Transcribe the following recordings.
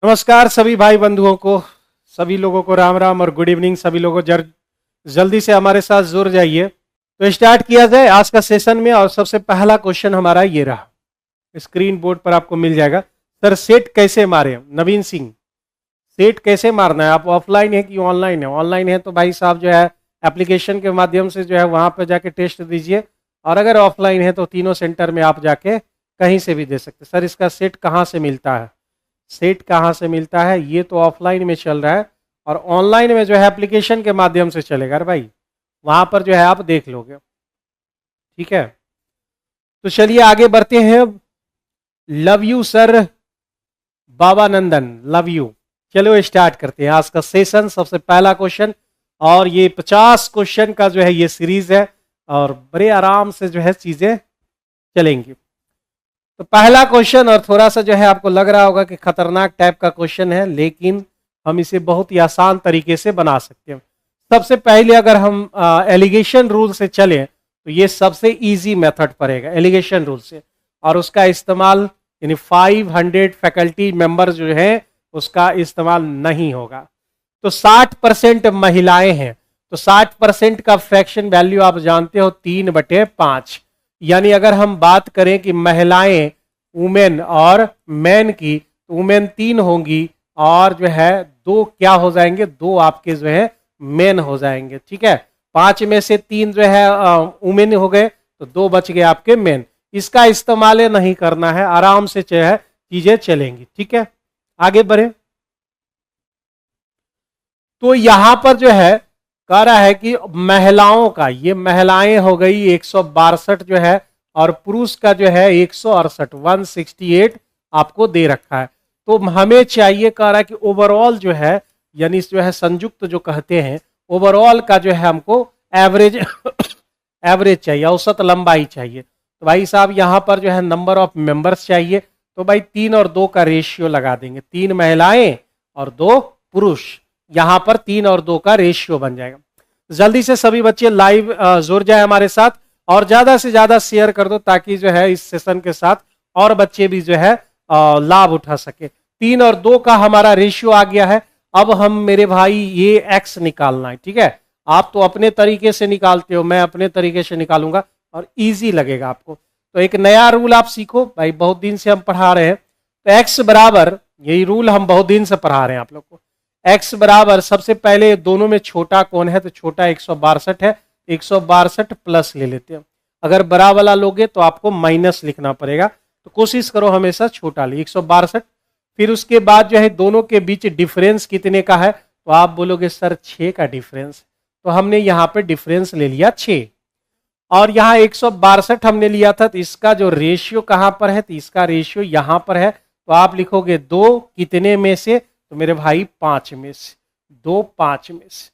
नमस्कार सभी भाई बंधुओं को, सभी लोगों को राम राम और गुड इवनिंग। सभी लोगों जल्दी से हमारे साथ जुड़ जाइए। तो स्टार्ट किया जाए आज का सेशन में। और सबसे पहला क्वेश्चन हमारा ये रहा, स्क्रीन बोर्ड पर आपको मिल जाएगा। सर सेट कैसे मारे? नवीन सिंह, सेट कैसे मारना है? आप ऑफलाइन है कि ऑनलाइन है? ऑनलाइन है तो भाई साहब जो है एप्लीकेशन के माध्यम से जो है वहां पर जाके टेस्ट दीजिए, और अगर ऑफलाइन है तो तीनों सेंटर में आप जाके कहीं से भी दे सकते। सर इसका सेट कहाँ से मिलता है? सेट कहाँ से मिलता है? ये तो ऑफलाइन में चल रहा है, और ऑनलाइन में जो है एप्लीकेशन के माध्यम से चलेगा। अरे भाई वहां पर जो है आप देख लोगे, ठीक है। तो चलिए आगे बढ़ते हैं। Love you sir Baba Nandan, love you. चलो स्टार्ट करते हैं आज का सेशन। सबसे पहला क्वेश्चन, और ये 50 क्वेश्चन का जो है ये सीरीज है, और बड़े आराम से जो है चीजें चलेंगी। तो पहला क्वेश्चन, और थोड़ा सा जो है आपको लग रहा होगा कि खतरनाक टाइप का क्वेश्चन है, लेकिन हम इसे बहुत ही आसान तरीके से बना सकते हैं। सबसे पहले अगर हम एलिगेशन रूल से चलें तो ये सबसे इजी मेथड पड़ेगा एलिगेशन रूल से, और उसका इस्तेमाल यानी 500 फैकल्टी मेंबर जो है उसका इस्तेमाल नहीं होगा। तो 60% महिलाएं हैं, तो 60% का फ्रैक्शन वैल्यू आप जानते हो 3/5। यानी अगर हम बात करें कि महिलाएं वुमेन और मैन की, तो वुमेन 3 होंगी, और जो है 2 क्या हो जाएंगे? 2 आपके जो है मेन हो जाएंगे, ठीक है। 5 में से 3 जो है वुमेन हो गए, तो 2 बच गए आपके मेन। इसका इस्तेमाल नहीं करना है, आराम से जो है चीजें चलेंगी, ठीक है। आगे बढ़े। तो यहां पर जो है कह रहा है कि महिलाओं का, ये महिलाएं हो गई 162 जो है, और पुरुष का जो है 168, 168 आपको दे रखा है। तो हमें चाहिए, कह रहा है कि ओवरऑल जो है, यानी जो है संयुक्त जो कहते हैं, ओवरऑल का जो है हमको एवरेज एवरेज चाहिए, औसत लंबाई चाहिए। तो भाई साहब यहां पर जो है नंबर ऑफ मेंबर्स चाहिए, तो भाई 3 और 2 का रेशियो लगा देंगे। 3 महिलाएं और 2 पुरुष, यहां पर 3 और 2 का रेशियो बन जाएगा। जल्दी से सभी बच्चे लाइव जुड़ जाए हमारे साथ, और ज्यादा से ज्यादा शेयर कर दो, ताकि जो है इस सेशन के साथ और बच्चे भी जो है लाभ उठा सके। 3 और 2 का हमारा रेशियो आ गया है। अब हम मेरे भाई ये एक्स निकालना है, ठीक है। आप तो अपने तरीके से निकालते हो, मैं अपने तरीके से निकालूंगा और इजी लगेगा आपको। तो एक नया रूल आप सीखो भाई, बहुत दिन से हम पढ़ा रहे हैं। तो एक्स बराबर, यही रूल हम बहुत दिन से पढ़ा रहे हैं आप लोग को। एक्स बराबर, सबसे पहले दोनों में छोटा कौन है? तो छोटा 162 है, 162 प्लस ले लेते हैं। अगर बड़ा वाला लोगे तो आपको माइनस लिखना पड़ेगा, तो कोशिश करो हमेशा छोटा ले 162। फिर उसके बाद जो है दोनों के बीच डिफरेंस कितने का है? तो आप बोलोगे सर 6 का डिफरेंस, तो हमने यहाँ पे डिफरेंस ले लिया 6। और यहाँ 162 हमने लिया था, तो इसका जो रेशियो कहां पर है? तो इसका रेशियो यहां पर है। तो आप लिखोगे 2 कितने में से? तो मेरे भाई 5 में से। 2 5 में से,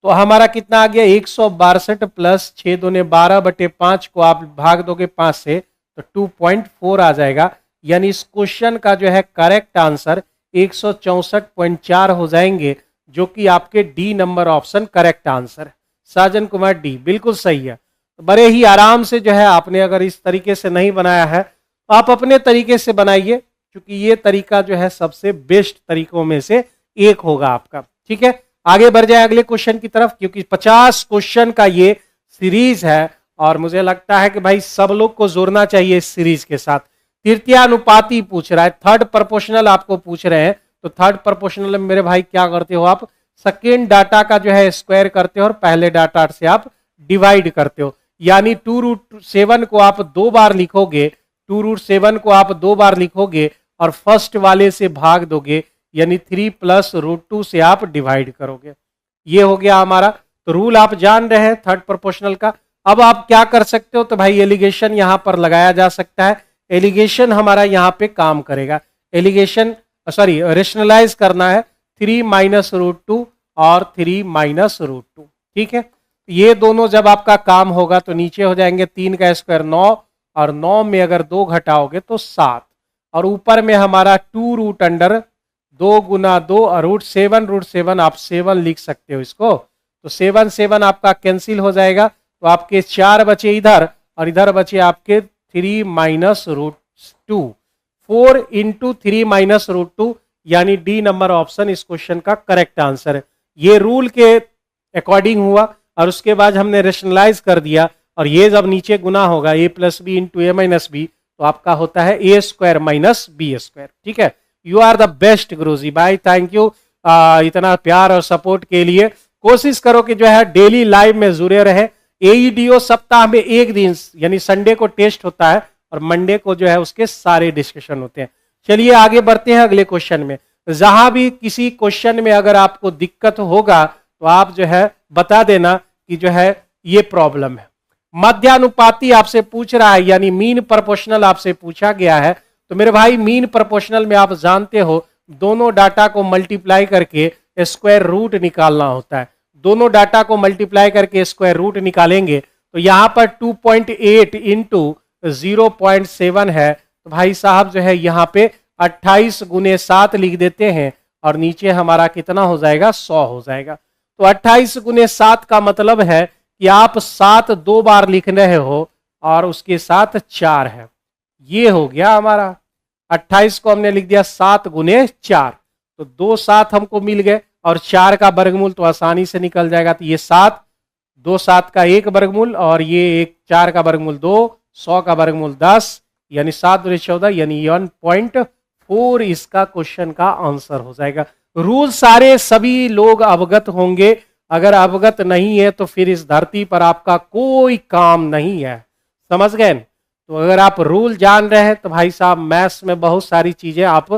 तो हमारा कितना आ गया? 162 प्लस 6 दूने 12/5 को आप भाग दोगे 5 से, तो 2.4 आ जाएगा। यानी इस क्वेश्चन का जो है करेक्ट आंसर 164.4 हो जाएंगे, जो कि आपके D number option correct answer है। साजन कुमार डी बिल्कुल सही है। बड़े ही आराम से जो है आपने, अगर इस तरीके से नहीं बनाया है तो आप अपने तरीके से बनाइए, क्योंकि ये तरीका जो है सबसे बेस्ट तरीकों में से एक होगा आपका, ठीक है। आगे बढ़ जाए अगले क्वेश्चन की तरफ, क्योंकि 50 क्वेश्चन का ये सीरीज है, और मुझे लगता है कि भाई सब लोग को जोड़ना चाहिए इस सीरीज के साथ। तृतीयानुपाती पूछ रहा है, थर्ड प्रोपोर्शनल आपको पूछ रहे हैं। तो थर्ड प्रोपोर्शनल में मेरे भाई क्या करते हो आप? सेकेंड डाटा का जो है स्क्वायर करते हो, और पहले डाटा से आप डिवाइड करते हो। यानी 2√7 को आप 2 बार लिखोगे, 2√7 को आप 2 बार लिखोगे, और फर्स्ट वाले से भाग दोगे, यानी 3 + √2 से आप डिवाइड करोगे। ये हो गया हमारा। तो रूल आप जान रहे हैं थर्ड प्रोपोर्शनल का। अब आप क्या कर सकते हो? तो भाई एलिगेशन यहां पर लगाया जा सकता है। एलिगेशन हमारा यहां पे काम करेगा। एलिगेशन रेशनलाइज करना है 3 - √2 और 3 - √2, ठीक है। ये दोनों जब आपका काम होगा तो नीचे हो जाएंगे 3 का स्क्वायर 9, और 9 में अगर 2 घटाओगे तो 7, और ऊपर में हमारा 2√अंडर 2 × 2 और √7 आप 7 लिख सकते हो इसको। तो 7 7 आपका कैंसिल हो जाएगा, तो आपके 4 बचे इधर, और इधर बचे आपके 3 - √2। 4 × 3 - √2, यानी डी नंबर ऑप्शन इस क्वेश्चन का करेक्ट आंसर है। ये रूल के अकॉर्डिंग हुआ और उसके बाद हमने रेशनलाइज कर दिया, और ये जब नीचे गुना होगा ए प्लस बी इंटू ए माइनस बी, तो आपका होता है ए स्क्वायर माइनस बी स्क्वायर। ठीक है, यू आर द बेस्ट गुरुजी भाई, थैंक यू इतना प्यार और सपोर्ट के लिए। कोशिश करो कि जो है डेली लाइव में जुड़े रहे। एईडीओ सप्ताह में एक दिन यानी संडे को टेस्ट होता है और मंडे को जो है उसके सारे डिस्कशन होते हैं। चलिए आगे बढ़ते हैं अगले क्वेश्चन में। जहां भी किसी क्वेश्चन में अगर आपको दिक्कत होगा तो आप जो है बता देना कि जो है ये प्रॉब्लम है। मध्यानुपाती आपसे पूछ रहा है, यानी मीन प्रोपोर्शनल आपसे पूछा गया है। तो मेरे भाई मीन प्रोपोर्शनल में आप जानते हो दोनों डाटा को मल्टीप्लाई करके स्क्वायर रूट निकालना होता है। दोनों डाटा को मल्टीप्लाई करके स्क्वायर रूट निकालेंगे तो यहां पर 2.8 इंटू 0.7 है, तो भाई साहब जो है यहां पे 28 गुने 7 लिख देते हैं और नीचे हमारा कितना हो जाएगा, 100 हो जाएगा। तो 28 गुने 7 का मतलब है कि आप 7 2 बार लिख रहे हो और उसके साथ 4 है। ये हो गया हमारा 28 को हमने लिख दिया 7 गुने 4, तो 2 7 हमको मिल गए और 4 का वर्गमूल तो आसानी से निकल जाएगा। तो ये 7 2 7 का 1 वर्गमूल और ये 1 4 का वर्गमूल 2, 100 का वर्गमूल 10, यानी 7 दूनी 14, यानी 1.4 इसका क्वेश्चन का आंसर हो जाएगा। रूल सारे सभी लोग अवगत होंगे, अगर अवगत नहीं है तो फिर इस धरती पर आपका कोई काम नहीं है, समझ गए। तो अगर आप रूल जान रहे हैं तो भाई साहब मैथ्स में बहुत सारी चीजें आप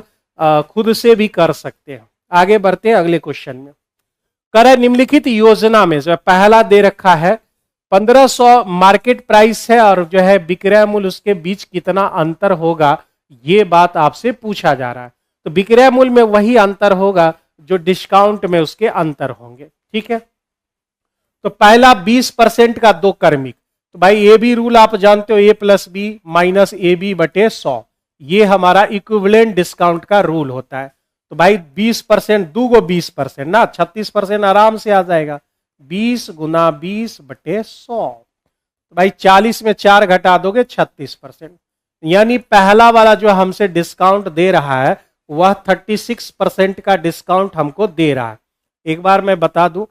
खुद से भी कर सकते हैं। आगे बढ़ते हैं अगले क्वेश्चन में। करें निम्नलिखित योजना में जो पहला दे रखा है 1500 मार्केट प्राइस है और जो है विक्रय मूल्य उसके बीच कितना अंतर होगा, ये बात आपसे पूछा जा रहा है। तो विक्रय मूल्य में वही अंतर होगा जो डिस्काउंट में उसके अंतर होंगे। ठीक है, तो पहला 20% का 2 क्रमिक, तो भाई ए बी रूल आप जानते हो, A plus B minus A B बटे 100, ये हमारा इक्विवेलेंट डिस्काउंट का रूल होता है। तो भाई 20% 2 को 20% ना 36% आराम से आ जाएगा, 20 गुना 20 बटे 100, तो भाई 40 में 4 घटा दोगे 36%, यानी पहला वाला जो हमसे डिस्काउंट दे रहा है वह 36% का डिस्काउंट हमको दे रहा है। एक बार मैं बता दूं,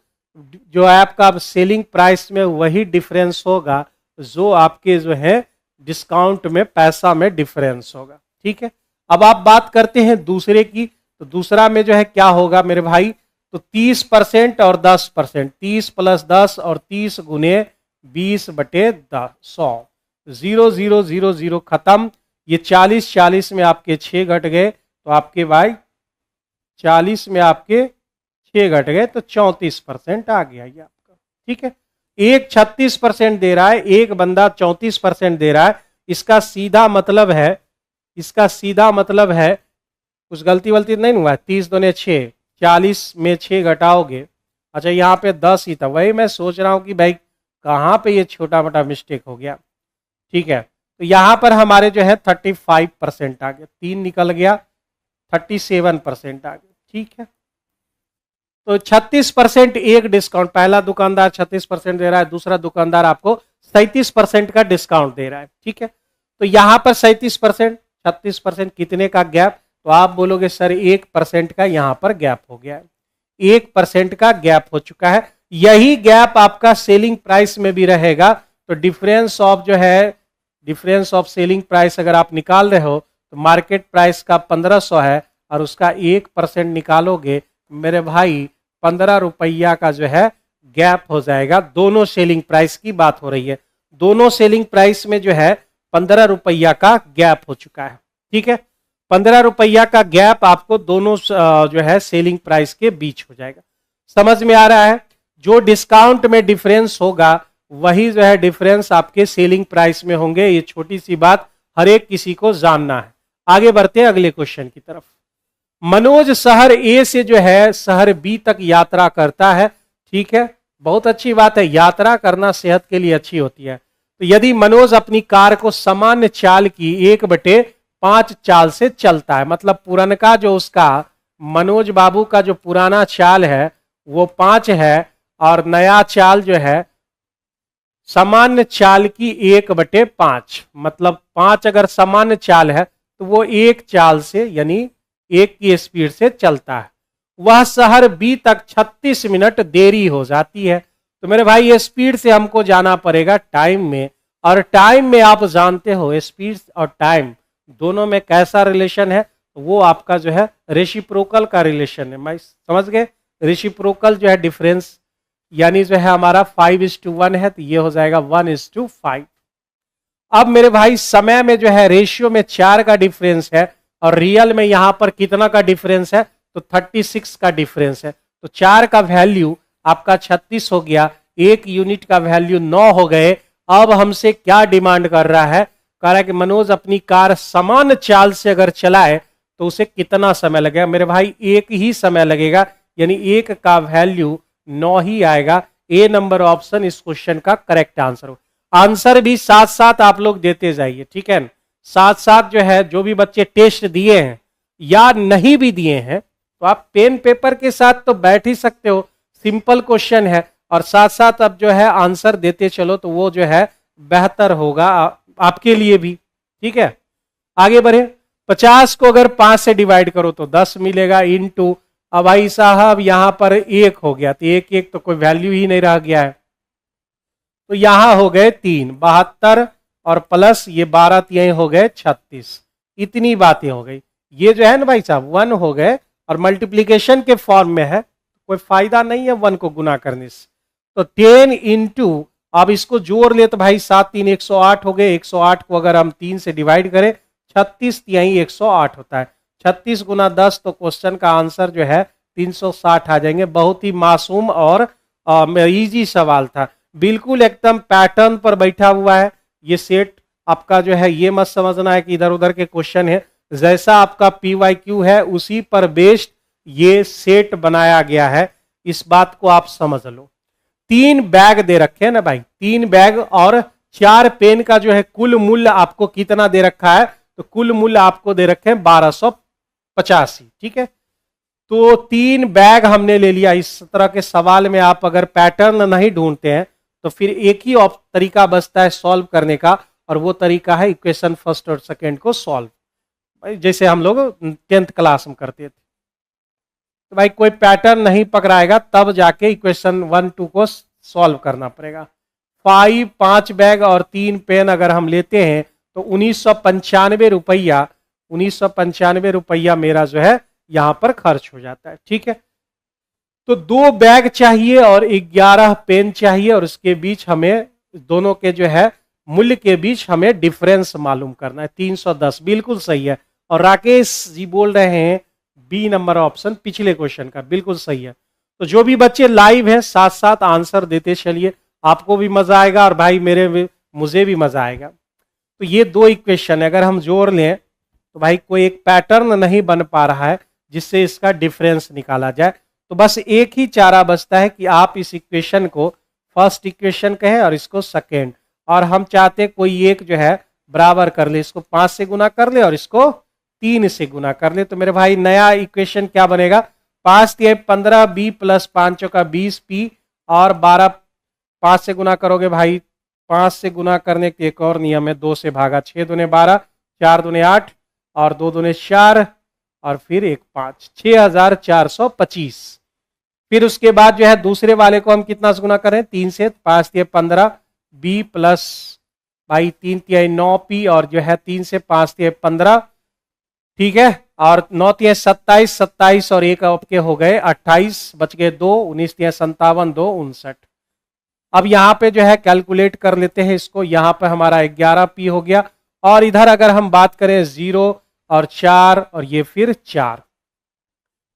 जो आपका सेलिंग प्राइस में वही डिफरेंस होगा जो आपके जो है डिस्काउंट में पैसा में डिफरेंस होगा। ठीक है, अब आप बात करते हैं दूसरे की, तो दूसरा में जो है क्या होगा मेरे भाई, तो 30% और 10%, 30 प्लस 10 और 30 गुने 20 बटे 100, 0 0 0 0 खत्म। ये 40 40 में आपके 6 घट गए, तो आपके भाई 40 में आपके 6 घट गए तो 34% आ गया ये आपका। ठीक है, एक 36% दे रहा है, एक बंदा 34% दे रहा है। इसका सीधा मतलब है, इसका सीधा मतलब है, कुछ गलती वलती नहीं हुआ है, 30 दूने 6, 40 में 6 घटाओगे, अच्छा यहाँ पे 10 ही था, वही मैं सोच रहा हूँ कि भाई कहाँ पे ये छोटा मोटा मिस्टेक हो गया। ठीक है, तो यहाँ पर हमारे जो है 35% आ गया, 3 निकल गया, 37% आ गया। ठीक है, तो 36% एक डिस्काउंट, पहला दुकानदार 36% दे रहा है, दूसरा दुकानदार आपको 37% का डिस्काउंट दे रहा है। ठीक है, तो यहां पर 37% 36% कितने का गैप, तो आप बोलोगे सर 1% का यहां पर गैप हो गया है, 1% का गैप हो चुका है। यही गैप आपका सेलिंग प्राइस में भी रहेगा। तो डिफरेंस ऑफ जो है, डिफरेंस ऑफ सेलिंग प्राइस अगर आप निकाल रहे हो तो मार्केट प्राइस का 1500 है और उसका 1% निकालोगे मेरे भाई 15 रुपया का जो है गैप हो जाएगा। दोनों सेलिंग प्राइस की बात हो रही है, दोनों सेलिंग प्राइस में जो है 15 रुपया का गैप हो चुका है। ठीक है, 15 रुपया का गैप आपको दोनों जो है सेलिंग प्राइस के बीच हो जाएगा। समझ में आ रहा है, जो डिस्काउंट में डिफरेंस होगा वही जो है डिफरेंस आपके सेलिंग प्राइस में होंगे। ये छोटी सी बात हर एक किसी को जानना है। आगे बढ़ते हैं अगले क्वेश्चन की तरफ। मनोज शहर ए से जो है शहर बी तक यात्रा करता है। ठीक है, बहुत अच्छी बात है, यात्रा करना सेहत के लिए अच्छी होती है। तो यदि मनोज अपनी कार को सामान्य चाल की 1/5 चाल से चलता है, मतलब पुरानका जो उसका मनोज बाबू का जो पुराना चाल है वो 5 है और नया चाल जो है सामान्य चाल की 1/5, मतलब 5 अगर सामान्य चाल है तो वो 1 चाल से यानी 1 की स्पीड से चलता है, वह शहर बी तक 36 मिनट देरी हो जाती है। तो मेरे भाई ये स्पीड से हमको जाना पड़ेगा टाइम में, और टाइम में आप जानते हो स्पीड और टाइम दोनों में कैसा रिलेशन है, तो वो आपका जो है रेसिप्रोकल का रिलेशन है। मैं समझ गए, रेसिप्रोकल जो है डिफरेंस यानी जो है हमारा 5:1 है, तो ये हो जाएगा 1:5। अब मेरे भाई समय में जो है रेशियो में 4 का डिफरेंस है, और रियल में यहां पर कितना का डिफरेंस है, तो 36 का डिफरेंस है। तो 4 का वैल्यू आपका 36 हो गया, 1 यूनिट का वैल्यू 9 हो गए। अब हमसे क्या डिमांड कर रहा है, कह रहा है कि मनोज अपनी कार समान चाल से अगर चलाए तो उसे कितना समय लगेगा। मेरे भाई एक ही समय लगेगा, यानी 1 का वैल्यू 9 ही आएगा। ए नंबर ऑप्शन इस क्वेश्चन का करेक्ट आंसर हो। आंसर भी साथ साथ आप लोग देते जाइए, ठीक है। साथ साथ जो है जो भी बच्चे टेस्ट दिए हैं या नहीं भी दिए हैं, तो आप पेन पेपर के साथ तो बैठ ही सकते हो, सिंपल क्वेश्चन है, और साथ साथ अब जो है आंसर देते चलो, तो वो जो है बेहतर होगा आपके लिए भी, ठीक है। आगे बढ़े, 50 को अगर 5 से डिवाइड करो तो 10 मिलेगा, इनटू, अब भाई साहब यहां पर 1 हो गया, तो 1 तो कोई वैल्यू ही नहीं रह गया है, तो यहां हो गए 3, 72 और प्लस ये 12 तिहाई हो गए 36। इतनी बातें हो गई। ये जो है ना भाई साहब 1 हो गए, और मल्टीप्लीकेशन के फॉर्म में है, कोई फायदा नहीं है 1 को गुना करने से। तो 10 इंटू, अब इसको जोड़ ले तो भाई 7 3 108 हो गए। 108 को अगर हम 3 से डिवाइड करें, 36 तिहाई 108 होता है। 36 गुना 10, तो क्वेश्चन का आंसर जो है 360 आ जाएंगे। बहुत ही मासूम और इजी सवाल था, बिल्कुल एकदम पैटर्न पर बैठा हुआ है। ये सेट आपका जो है, ये मत समझना है कि इधर उधर के क्वेश्चन है, जैसा आपका PYQ है उसी पर बेस्ड ये सेट बनाया गया है, इस बात को आप समझ लो। 3 बैग दे रखे हैं ना भाई, 3 बैग और 4 पेन का जो है कुल मूल्य आपको कितना दे रखा है, तो कुल मूल्य आपको दे रखे हैं 1285, ठीक है। तो 3 बैग हमने ले लिया। इस तरह के सवाल में आप अगर पैटर्न नहीं ढूंढते हैं, तो फिर एक ही तरीका बचता है सॉल्व करने का, और वो तरीका है इक्वेशन फर्स्ट और सेकंड को सॉल्व, जैसे हम लोग 10th क्लास में करते थे। तो भाई कोई पैटर्न नहीं पकड़ाएगा, तब जाके इक्वेशन 1 2 को सॉल्व करना पड़ेगा। 5 बैग और 3 पेन अगर हम लेते हैं, तो 1995 रुपया, 1995 रुपया मेरा जो है यहां पर खर्च हो जाता है, ठीक है। तो 2 बैग चाहिए और 11 पेन चाहिए, और उसके बीच हमें दोनों के जो है मूल्य के बीच हमें डिफरेंस मालूम करना है। 310 बिल्कुल सही है, और राकेश जी बोल रहे हैं बी नंबर ऑप्शन पिछले क्वेश्चन का बिल्कुल सही है। तो जो भी बच्चे लाइव हैं साथ साथ आंसर देते चलिए, आपको भी मजा आएगा और भाई मुझे भी मजा आएगा। तो ये 2 इक्वेशन अगर हम जोड़ लें, तो भाई कोई एक पैटर्न नहीं बन पा रहा है जिससे इसका डिफरेंस निकाला जाए। तो बस एक ही चारा बचता है कि आप इस इक्वेशन को फर्स्ट इक्वेशन कहें और इसको सेकेंड, और हम चाहते हैं कोई एक जो है बराबर कर ले, इसको 5 से गुना कर ले और इसको 3 से गुना कर ले। तो मेरे भाई नया इक्वेशन क्या बनेगा, 5 3 15 बी प्लस 5 चौका 20 पी, और 12 5 से गुना करोगे भाई, 5 से गुना करने के एक और नियम है, 2 से भागा, 6 दूने 12, 4 दूने 8 और 2 दूने 4 और फिर 1 5, 6425। फिर उसके बाद जो है दूसरे वाले को हम कितना से गुना करें, 3 से, 5 3 15 बी प्लस भाई 3 3 9 पी, और जो है 3 से 5 3 15, ठीक है, और 9 3 27, 27 और 1 आपके हो गए 28, बच गए 2, 19 3 57, 2 59। अब यहाँ पे जो है कैलकुलेट कर लेते हैं इसको, यहाँ पे हमारा 11 पी हो गया, और इधर अगर हम बात करें 0 और 4 और ये फिर 4,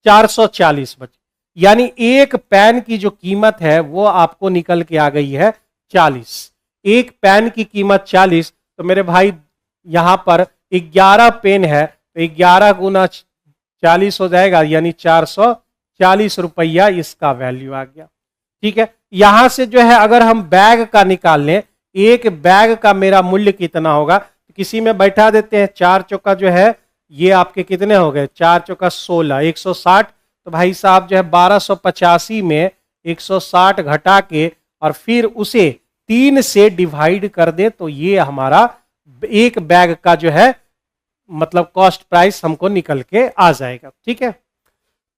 440 बचे, यानी एक पेन की जो कीमत है वो आपको निकल के आ गई है 40। एक पेन की कीमत 40, तो मेरे भाई यहां पर 11 पेन है, तो 11 गुना 40 हो जाएगा, यानी 440 रुपया इसका वैल्यू आ गया, ठीक है। यहां से जो है अगर हम बैग का निकाल लें, एक बैग का मेरा मूल्य कितना होगा, तो किसी में बैठा देते हैं, 4 चौका जो है ये आपके कितने हो गए, 4 चौका 16, 160, तो भाई साहब जो है 1285 में 160 घटा के और फिर उसे 3 से डिवाइड कर दे, तो ये हमारा एक बैग का जो है मतलब कॉस्ट प्राइस हमको निकल के आ जाएगा। ठीक है,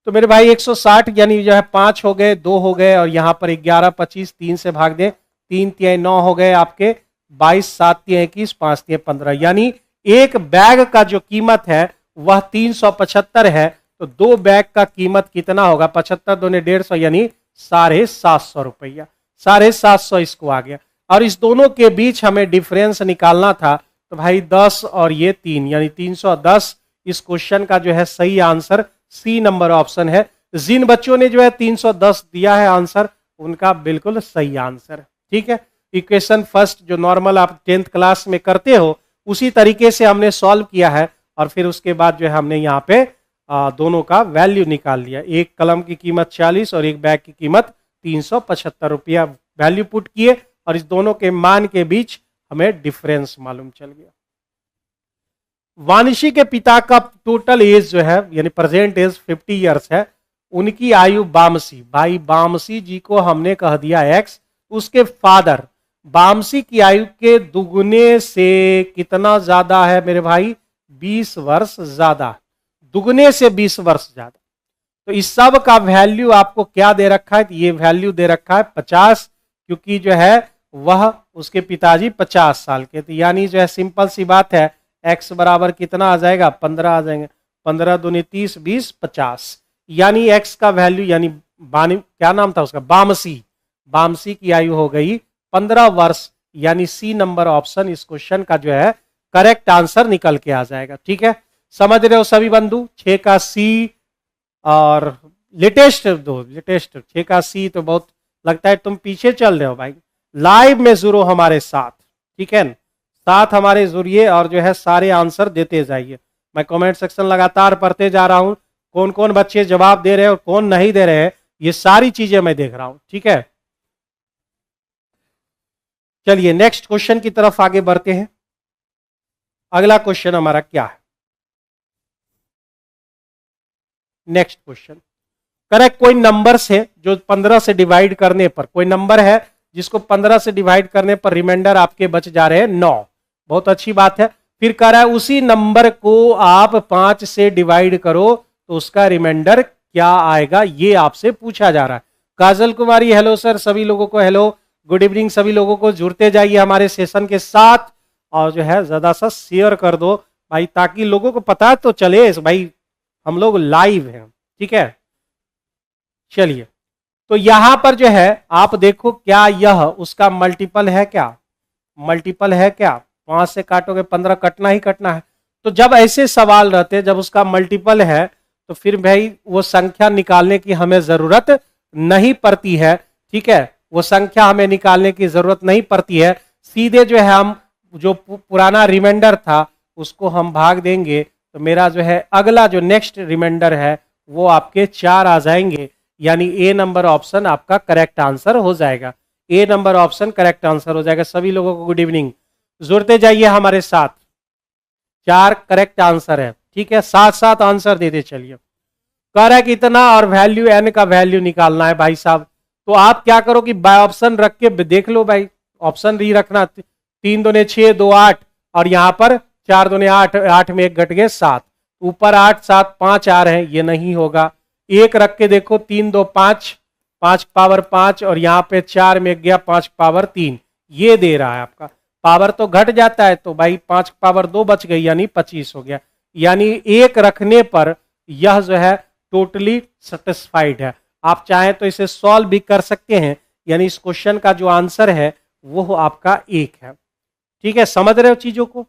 तो मेरे भाई 160 यानी जो है 5 हो गए, 2 हो गए, और यहाँ पर 11 25 3 से भाग दें, 3 तिहाई 9 हो गए आपके, 22 7 तिहाई 21, 5 तिहाई 15, यानी एक बैग का जो कीमत है वह 375 है। तो 2 बैग का कीमत कितना होगा, 75 दूने 150 यानी 750 रुपया, 750 इसको आ गया। और इस दोनों के बीच हमें डिफरेंस निकालना था, तो भाई 10 और ये 3 यानी 310। इस क्वेश्चन का जो है सही आंसर सी नंबर ऑप्शन है। जिन बच्चों ने जो है 310 दिया है आंसर, उनका बिल्कुल सही आंसर है। ठीक है, इक्वेशन फर्स्ट जो नॉर्मल आप 10th क्लास में करते हो उसी तरीके से हमने सॉल्व किया है, और फिर उसके बाद जो है हमने यहाँ पे दोनों का वैल्यू निकाल लिया। एक कलम की कीमत 40 और एक बैग की कीमत 375 रुपया वैल्यू पुट किए, और इस दोनों के मान के बीच हमें डिफरेंस मालूम चल गया। वानिशी के पिता का टोटल एज जो है यानी प्रेजेंट एज 50 इयर्स है। उनकी आयु बामसी, भाई बामसी जी को हमने कह दिया एक्स, उसके फादर बामसी की आयु के दुगुने से कितना ज्यादा है मेरे भाई, 20 वर्ष ज्यादा, दुगुने से 20 वर्ष ज्यादा। तो इस सब का वैल्यू आपको क्या दे रखा है, तो ये वैल्यू दे रखा है 50, क्योंकि जो है वह उसके पिताजी 50 साल के थे। यानी जो है सिंपल सी बात है, x बराबर कितना आ जाएगा, 15 आ जाएंगे, 15 दूनी 30 20 50, यानी x का वैल्यू यानी क्या नाम था उसका, बामसी, बामसी की आयु हो गई 15 वर्ष, यानी सी नंबर ऑप्शन इस क्वेश्चन का जो है करेक्ट आंसर निकल के आ जाएगा। ठीक है, समझ रहे हो सभी बंधु, 6 का सी और लेटेस्ट 6 का सी, तो बहुत लगता है तुम पीछे चल रहे हो भाई, लाइव में जुड़ो हमारे साथ। ठीक है, साथ हमारे जुड़िए और जो है सारे आंसर देते जाइए। मैं कमेंट सेक्शन लगातार पढ़ते जा रहा हूं, कौन कौन बच्चे जवाब दे रहे हैं और कौन नहीं दे रहे हैं, ये सारी चीजें मैं देख रहा हूं। ठीक है, चलिए नेक्स्ट क्वेश्चन की तरफ आगे बढ़ते हैं। अगला क्वेश्चन हमारा क्या है, नेक्स्ट क्वेश्चन, करेक्ट कोई नंबर से जो 15 से डिवाइड करने पर, कोई नंबर है जिसको 15 से डिवाइड करने पर रिमाइंडर आपके बच जा रहे हैं 9, बहुत अच्छी बात है। फिर कह रहा है उसी नंबर को आप 5 से डिवाइड करो तो उसका रिमाइंडर क्या आएगा, ये आपसे पूछा जा रहा है। काजल कुमारी हेलो सर, सभी लोगों को हेलो, गुड इवनिंग सभी लोगों को, जुड़ते जाइए हमारे सेशन के साथ, और जो है ज्यादा सा शेयर कर दो भाई, ताकि लोगों को पता तो चले भाई हम लोग लाइव हैं। ठीक है, चलिए, तो यहां पर जो है आप देखो, क्या यह उसका मल्टीपल है, क्या मल्टीपल है, क्या 5 से काटोगे 15, कटना ही कटना है। तो जब ऐसे सवाल रहते हैं, जब उसका मल्टीपल है, तो फिर भाई वो संख्या निकालने की हमें जरूरत नहीं पड़ती है। ठीक है, वो संख्या हमें निकालने की जरूरत नहीं पड़ती है, सीधे जो है हम जो पुराना रिमाइंडर था उसको हम भाग देंगे, तो मेरा जो है अगला जो नेक्स्ट रिमाइंडर है वो आपके 4 आ जाएंगे, यानी ए नंबर ऑप्शन आपका करेक्ट आंसर हो जाएगा। ए नंबर ऑप्शन करेक्ट आंसर हो जाएगा। सभी लोगों को गुड इवनिंग, जुड़ते जाइए हमारे साथ, 4 करेक्ट आंसर है। ठीक है, साथ साथ आंसर देते चलिए। कह रहा है कि इतना और वैल्यू एन का वैल्यू निकालना है भाई साहब, तो आप क्या करो कि बाय ऑप्शन रख के देख लो भाई, ऑप्शन ही रखना, 3 दूने 6 2 8, और यहां पर 4 दूने 8, 8 में 1 घट गए 7, ऊपर 8 7 5 आ रहे हैं, ये नहीं होगा। 1 रख के देखो, 3 2 5, 5 पावर 5, और यहाँ पे 4 में गया 5 पावर 3, ये दे रहा है आपका, पावर तो घट जाता है, तो भाई 5 पावर 2 बच गई, यानी 25 हो गया। यानी 1 रखने पर यह जो है टोटली सेटिस्फाइड है। आप चाहें तो इसे सॉल्व भी कर सकते हैं, यानी इस क्वेश्चन का जो आंसर है वो आपका 1 है। ठीक है, समझ रहे हो चीजों को।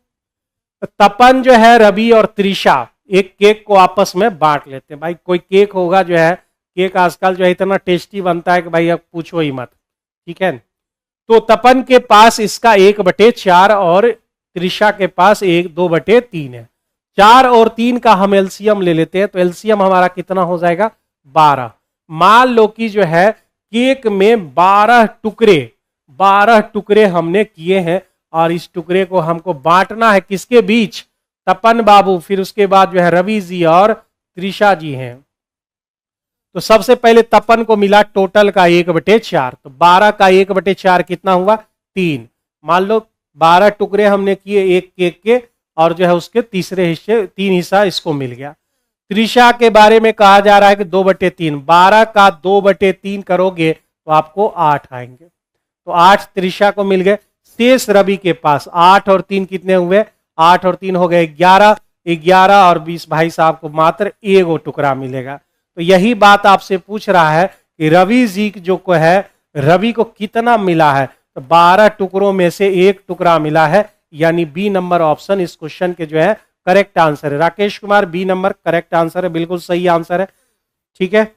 तपन जो है, रवि और त्रिशा एक केक को आपस में बांट लेते हैं। भाई कोई केक होगा जो है, केक आजकल जो है इतना टेस्टी बनता है कि भाई अब पूछो ही मत। ठीक है, तो तपन के पास इसका 1/4 और त्रिशा के पास 2/3 है। 4 और 3 का हम एलसीएम ले लेते हैं, तो एलसीएम हमारा कितना हो जाएगा, 12। मान लो कि जो है केक में 12 टुकड़े हमने किए हैं, और इस टुकड़े को हमको बांटना है किसके बीच, तपन बाबू, फिर उसके बाद जो है रवि जी और त्रिशा जी हैं। तो सबसे पहले तपन को मिला टोटल का 1/4, तो 12 का 1/4 कितना हुआ, 3। मान लो 12 टुकड़े हमने किए एक केक के, और जो है उसके तीसरे हिस्से 3 हिस्सा इसको मिल गया। त्रिशा के बारे में कहा जा रहा है कि 2/3, 12 का 2/3 करोगे तो आपको 8 आएंगे, तो 8 त्रिशा को मिल गए। शेष रवि के पास 8 और 3 कितने हुए, 8 और 3 हो गए 11, 11 और 20 भाई साहब को मात्र एगो टुकड़ा मिलेगा। तो यही बात आपसे पूछ रहा है कि रवि जी जो को है, रवि को कितना मिला है, तो 12 टुकड़ों में से एक टुकड़ा मिला है, यानी बी नंबर ऑप्शन इस क्वेश्चन के जो है करेक्ट आंसर है। Rakesh Kumar B number correct answer है, बिल्कुल सही आंसर है। ठीक है,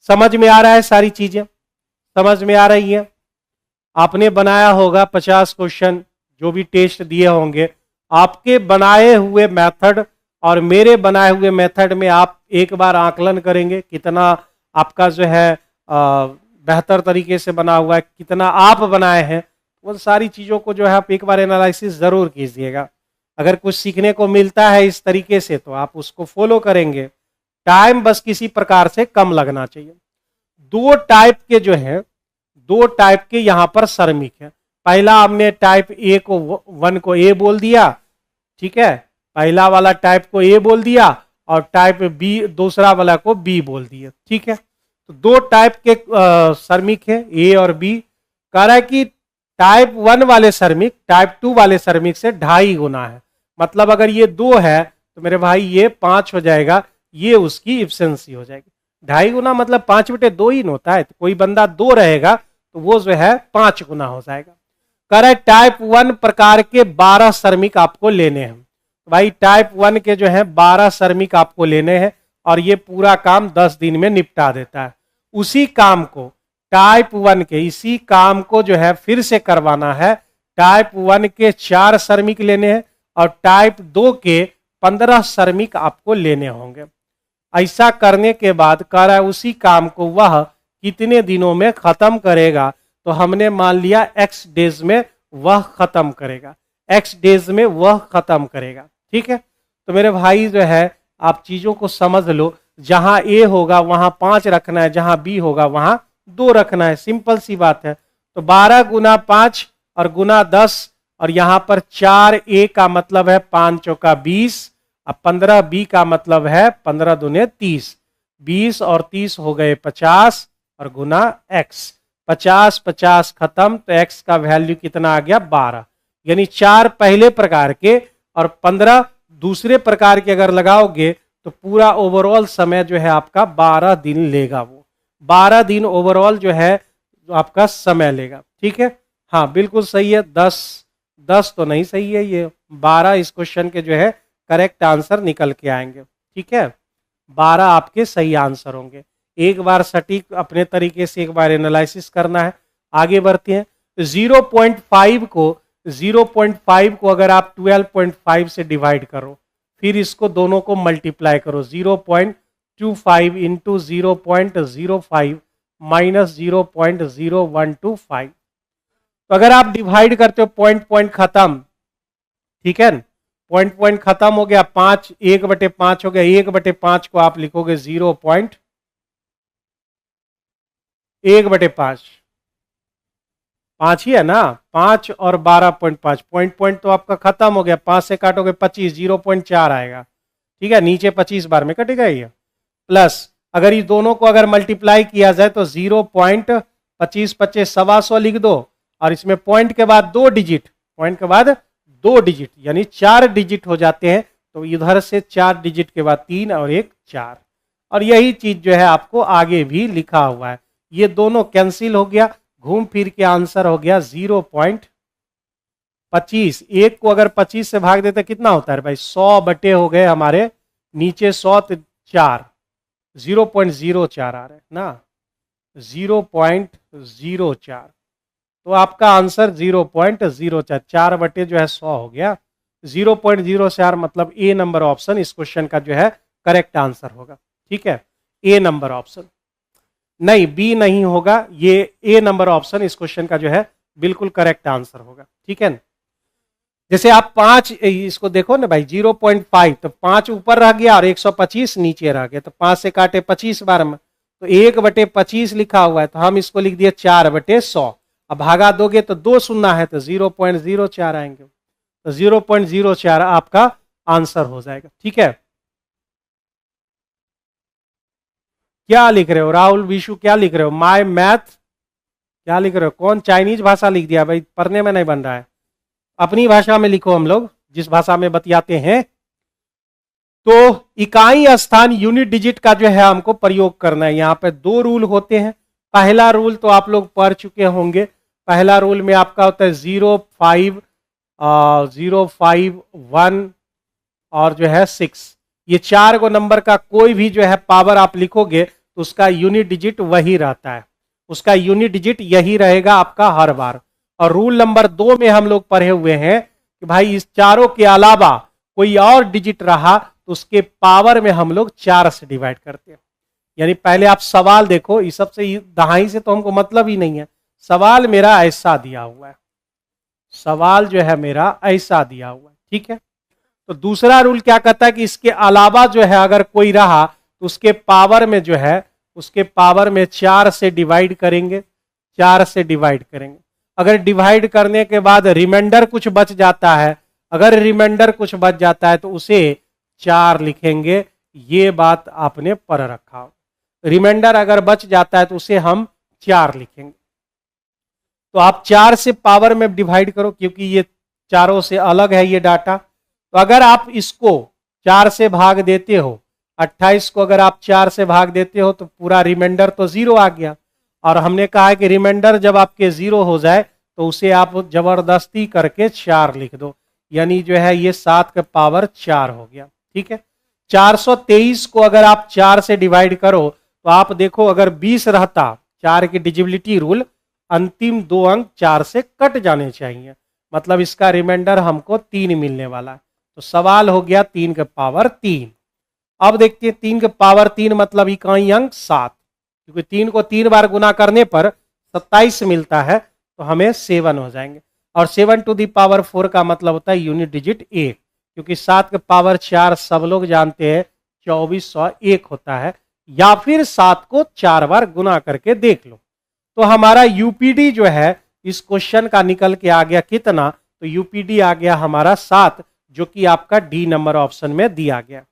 समझ में आ रहा है, सारी चीजें समझ में आ रही है। आपने बनाया होगा 50 क्वेश्चन, जो भी टेस्ट दिए होंगे, आपके बनाए हुए मेथड और मेरे बनाए हुए मेथड में आप एक बार आकलन करेंगे कितना आपका जो है बेहतर तरीके से बना हुआ है, कितना आप बनाए हैं। वो सारी चीज़ों को जो है आप एक बार एनालिसिस ज़रूर कीजिएगा। अगर कुछ सीखने को मिलता है इस तरीके से तो आप उसको फॉलो करेंगे। टाइम बस किसी प्रकार से कम लगना चाहिए। दो टाइप के जो है, दो टाइप के यहाँ पर श्रमिक है। पहला हमने टाइप ए को 1 को ए बोल दिया, ठीक है, पहला वाला टाइप को ए बोल दिया और टाइप बी दूसरा वाला को बी बोल दिया। ठीक है, तो दो टाइप के श्रमिक है ए और बी। कह रहा है कि टाइप 1 वाले श्रमिक टाइप 2 वाले श्रमिक से 2.5 गुना है। मतलब अगर ये 2 है तो मेरे भाई ये 5 हो जाएगा, ये उसकी इफिशिएंसी हो जाएगी। 2.5 गुना मतलब 5/2 ही होता है, तो कोई बंदा 2 रहेगा तो वो जो है 5 गुना हो जाएगा। कह रहा है टाइप 1 प्रकार के 12 श्रमिक आपको लेने हैं। भाई टाइप 1 के जो है 12 श्रमिक आपको लेने हैं और ये पूरा काम 10 दिन में निपटा देता है। उसी काम को टाइप 1 के इसी काम को जो है फिर से करवाना है। टाइप 1 के 4 श्रमिक लेने हैं और टाइप 2 के 15 श्रमिक आपको लेने होंगे। ऐसा करने के बाद कह रहा है उसी काम को वह कितने दिनों में खत्म करेगा। तो हमने मान लिया x डेज में वह खत्म करेगा, x डेज में वह खत्म करेगा। ठीक है, तो मेरे भाई जो है आप चीजों को समझ लो। जहां ए होगा वहां 5 रखना है, जहां बी होगा वहां 2 रखना है, सिंपल सी बात है। तो 12 गुना 5 और गुना 10 और यहां पर 4 ए का मतलब है 5 चौका 20, अब 15 बी का मतलब है 15 दूने 30, 20 और 30 हो गए 50 और गुना x, 50 50 खत्म, तो x का वैल्यू कितना आ गया 12। यानी 4 पहले प्रकार के और 15 दूसरे प्रकार के अगर लगाओगे तो पूरा ओवरऑल समय जो है आपका 12 दिन लेगा। वो 12 दिन ओवरऑल जो है आपका समय लेगा। ठीक है, हाँ बिल्कुल सही है। 10 तो नहीं सही है, ये 12 इस क्वेश्चन के जो है करेक्ट आंसर निकल के आएंगे। ठीक है, 12 आपके सही आंसर होंगे। एक बार सटीक अपने तरीके से एक बार एनालिसिस करना है। आगे बढ़ते हैं। 0.5 को अगर आप 12.5 से डिवाइड करो, फिर इसको दोनों को मल्टीप्लाई करो। 0.25 इंटू 0.05 माइनस 0.0125। तो अगर आप डिवाइड करते हो पॉइंट खत्म, ठीक है, पॉइंट खत्म हो गया। 5 1/5 हो गया, 1/5 को आप लिखोगे 0.1/5, 5 ही है ना, 5 और 12.5 पॉइंट तो आपका खत्म हो गया। 5 से काटोगे 25, 0.4 आएगा। ठीक है, नीचे 25 बार में कटेगा ये। प्लस अगर ये दोनों को अगर मल्टीप्लाई किया जाए तो 0.25 25 125 लिख दो और इसमें पॉइंट के बाद 2 डिजिट, पॉइंट के बाद 2 डिजिट यानी 4 डिजिट हो जाते हैं। तो इधर से 4 डिजिट के बाद 3 और 1 4, और यही चीज जो है आपको आगे भी लिखा हुआ है। ये दोनों कैंसिल हो गया, घूम फिर के आंसर हो गया 0.25। एक को अगर 25 से भाग देते कितना होता है भाई, 100 बटे हो गए हमारे, नीचे 100 तो 4, 0.04 आ रहा है ना, 0.04। तो आपका आंसर 0.04, 4 बटे जो है 100 हो गया। 0.04 मतलब ए नंबर ऑप्शन इस क्वेश्चन का जो है करेक्ट आंसर होगा। ठीक है, ए नंबर ऑप्शन, नहीं बी नहीं होगा, ये ए नंबर ऑप्शन इस क्वेश्चन का जो है बिल्कुल करेक्ट आंसर होगा। ठीक है, जैसे आप 5 इसको देखो ना भाई, 0.5 तो 5 ऊपर रह गया और 125 नीचे रह गया, तो 5 से काटे 25 बार में, तो 1/25 लिखा हुआ है, तो हम इसको लिख दिए 4/100। अब भागा दोगे तो 2 शून्य है तो 0.04 आएंगे, तो 0.04 आपका आंसर हो जाएगा। ठीक है, क्या लिख रहे हो राहुल विशु, क्या लिख रहे हो? माय मैथ क्या लिख रहे हो? कौन चाइनीज भाषा लिख दिया भाई? पढ़ने में नहीं बन रहा है, अपनी भाषा में लिखो, हम लोग जिस भाषा में बतियाते हैं। तो इकाई स्थान यूनिट डिजिट का जो है हमको प्रयोग करना है। यहाँ पे दो रूल होते हैं। पहला रूल तो आप लोग पढ़ चुके होंगे। पहला रूल में आपका होता है 0, 5, 1 और जो है 6। ये चार को नंबर का कोई भी जो है पावर आप लिखोगे तो उसका यूनिट डिजिट वही रहता है, उसका यूनिट डिजिट यही रहेगा आपका हर बार। और रूल नंबर 2 में हम लोग पढ़े हुए हैं कि भाई इस चारों के अलावा कोई और डिजिट रहा तो उसके पावर में हम लोग 4 से डिवाइड करते हैं। यानी पहले आप सवाल देखो, इस सबसे दहाई से तो हमको मतलब ही नहीं है। सवाल मेरा ऐसा दिया हुआ है, सवाल जो है मेरा ऐसा दिया हुआ है। ठीक है, तो दूसरा रूल क्या कहता है कि इसके अलावा जो है अगर कोई रहा तो उसके पावर में जो है, उसके पावर में 4 से डिवाइड करेंगे, 4 से डिवाइड करेंगे। अगर डिवाइड करने के बाद रिमाइंडर कुछ बच जाता है, अगर रिमाइंडर कुछ बच जाता है तो उसे 4 लिखेंगे। ये बात आपने पढ़ रखा हो। रिमाइंडर अगर बच जाता है तो उसे हम 4 लिखेंगे। तो आप 4 से पावर में डिवाइड करो, क्योंकि ये चारों से अलग है ये डाटा। तो अगर आप इसको 4 से भाग देते हो, 28 को अगर आप 4 से भाग देते हो तो पूरा रिमाइंडर तो 0 आ गया। और हमने कहा है कि रिमाइंडर जब आपके 0 हो जाए तो उसे आप जबरदस्ती करके 4 लिख दो, यानी जो है ये 7 का पावर 4 हो गया। ठीक है, 423 को अगर आप 4 से डिवाइड करो तो आप देखो अगर 20 रहता, 4 की डिजिबिलिटी रूल, अंतिम 2 अंक 4 से कट जाने चाहिए, मतलब इसका रिमाइंडर हमको 3 मिलने वाला है। तो सवाल हो गया 3 का पावर 3। अब देखते हैं 3 का पावर 3 मतलब इकाई अंक 7, क्योंकि 3 को 3 बार गुना करने पर 27 मिलता है, तो हमें 7 हो जाएंगे। और 7 टू दी पावर 4 का मतलब होता है यूनिट डिजिट 1, क्योंकि 7 का पावर 4 सब लोग जानते हैं 2401 होता है। या फिर 7 को 4 बार गुना करके देख लो। तो हमारा यूपीडी जो है इस क्वेश्चन का निकल के आ गया कितना? तो यूपीडी आ गया हमारा 7, जो कि आपका डी नंबर ऑप्शन में दिया गया।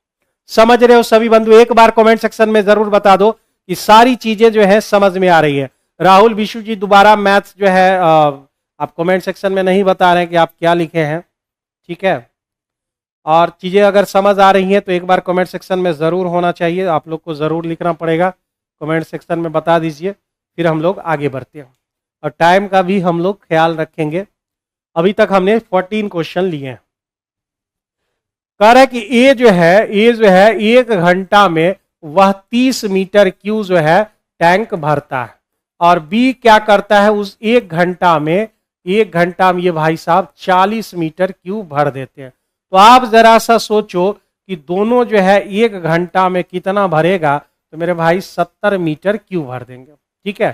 समझ रहे हो सभी बंधु? एक बार कमेंट सेक्शन में जरूर बता दो कि सारी चीजें जो है समझ में आ रही है। राहुल विशु जी दोबारा मैथ्स जो है आप कमेंट सेक्शन में नहीं बता रहे हैं कि आप क्या लिखे हैं। ठीक है, और चीजें अगर समझ आ रही हैं तो एक बार कमेंट सेक्शन में जरूर होना चाहिए, आप लोग को जरूर लिखना पड़ेगा। कमेंट सेक्शन में बता दीजिए, फिर हम लोग आगे बढ़ते हैं। और टाइम का भी हम लोग ख्याल रखेंगे। अभी तक हमने 14 क्वेश्चन लिए हैं। कह रहा है कि ए जो है 1 घंटा में वह 30 मीटर क्यू जो है टैंक भरता है, और बी क्या करता है उस 1 घंटा में ये भाई साहब 40 मीटर क्यू भर देते हैं। तो आप जरा सा सोचो कि दोनों जो है 1 घंटा में कितना भरेगा, तो मेरे भाई 70 मीटर क्यू भर देंगे। ठीक है,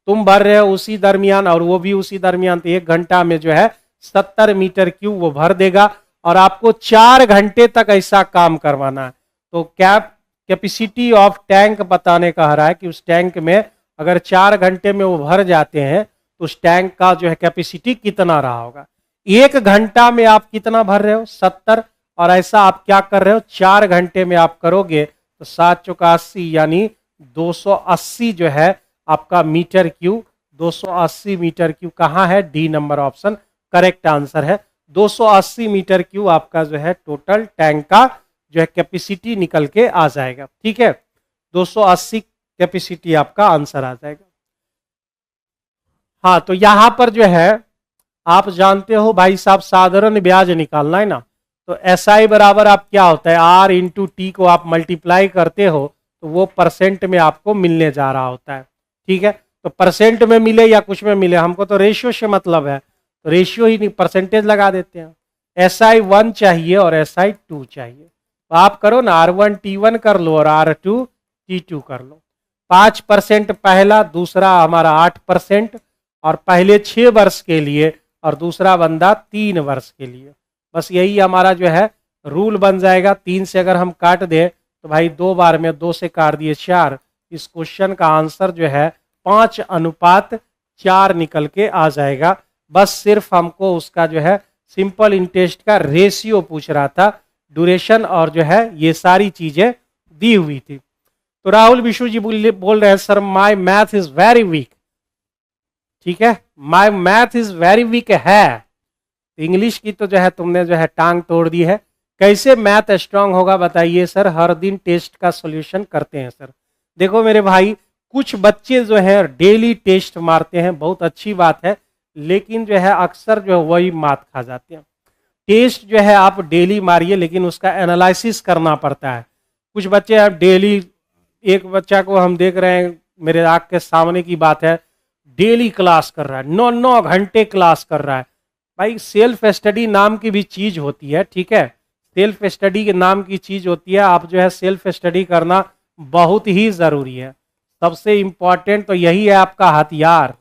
तुम भर रहे हो उसी दरमियान और वो भी उसी दरमियान, तो 1 घंटा में जो है 70 मीटर क्यू वो भर देगा। और आपको 4 घंटे तक ऐसा काम करवाना है। तो कैपेसिटी ऑफ टैंक बताने कह रहा है कि उस टैंक में अगर 4 घंटे में वो भर जाते हैं तो उस टैंक का जो है कैपेसिटी कितना रहा होगा। 1 घंटा में आप कितना भर रहे हो? 70। और ऐसा आप क्या कर रहे हो? 4 घंटे में आप करोगे तो 7 चौका 80, यानी 280 जो है आपका मीटर क्यू, 280 मीटर क्यू कहाँ है? D number option correct answer है। 280 मीटर क्यू आपका जो है टोटल टैंक का जो है कैपेसिटी निकल के आ जाएगा। ठीक है, 280 कैपेसिटी आपका आंसर आ जाएगा। हाँ, तो यहां पर जो है आप जानते हो भाई साहब साधारण ब्याज निकालना है ना, तो SI बराबर आप क्या होता है R इंटू टी को आप मल्टीप्लाई करते हो तो वो परसेंट में आपको मिलने जा रहा होता है। ठीक है, तो परसेंट में मिले या कुछ में मिले, हमको तो रेशियो से मतलब है, तो रेशियो ही नहीं परसेंटेज लगा देते हैं। SI 1 चाहिए और SI 2 चाहिए, तो आप करो ना R1 T1 कर लो और R2 T2 कर लो। 5% पहला, दूसरा हमारा 8%, और पहले 6 वर्ष के लिए और दूसरा बंदा 3 वर्ष के लिए। बस यही हमारा जो है रूल बन जाएगा। 3 से अगर हम काट दें तो भाई 2 बार में 2 से काट दिए 4। इस क्वेश्चन का आंसर जो है 5:4 निकल के आ जाएगा। बस सिर्फ हमको उसका जो है सिंपल इंटरेस्ट का रेशियो पूछ रहा था, ड्यूरेशन और जो है ये सारी चीजें दी हुई थी। तो राहुल विशु जी बोल रहे हैं sir my math is very weak. ठीक है, my math is very weak है, इंग्लिश की तो जो है तुमने जो है टांग तोड़ दी है। कैसे मैथ स्ट्रांग होगा बताइए सर, हर दिन टेस्ट का सॉल्यूशन करते हैं सर। देखो मेरे भाई, कुछ बच्चे जो है डेली टेस्ट मारते हैं, बहुत अच्छी बात है, लेकिन जो है अक्सर जो है वही मात खा जाते हैं। टेस्ट जो है आप डेली मारिए, लेकिन उसका एनालिसिस करना पड़ता है। कुछ बच्चे आप डेली, एक बच्चा को हम देख रहे हैं, मेरे आँख के सामने की बात है, डेली क्लास कर रहा है, 9 घंटे क्लास कर रहा है। भाई सेल्फ स्टडी नाम की भी चीज होती है, ठीक है, सेल्फ स्टडी के नाम की चीज होती है। आप जो है सेल्फ स्टडी करना बहुत ही जरूरी है। सबसे इंपॉर्टेंट तो यही है आपका हथियार।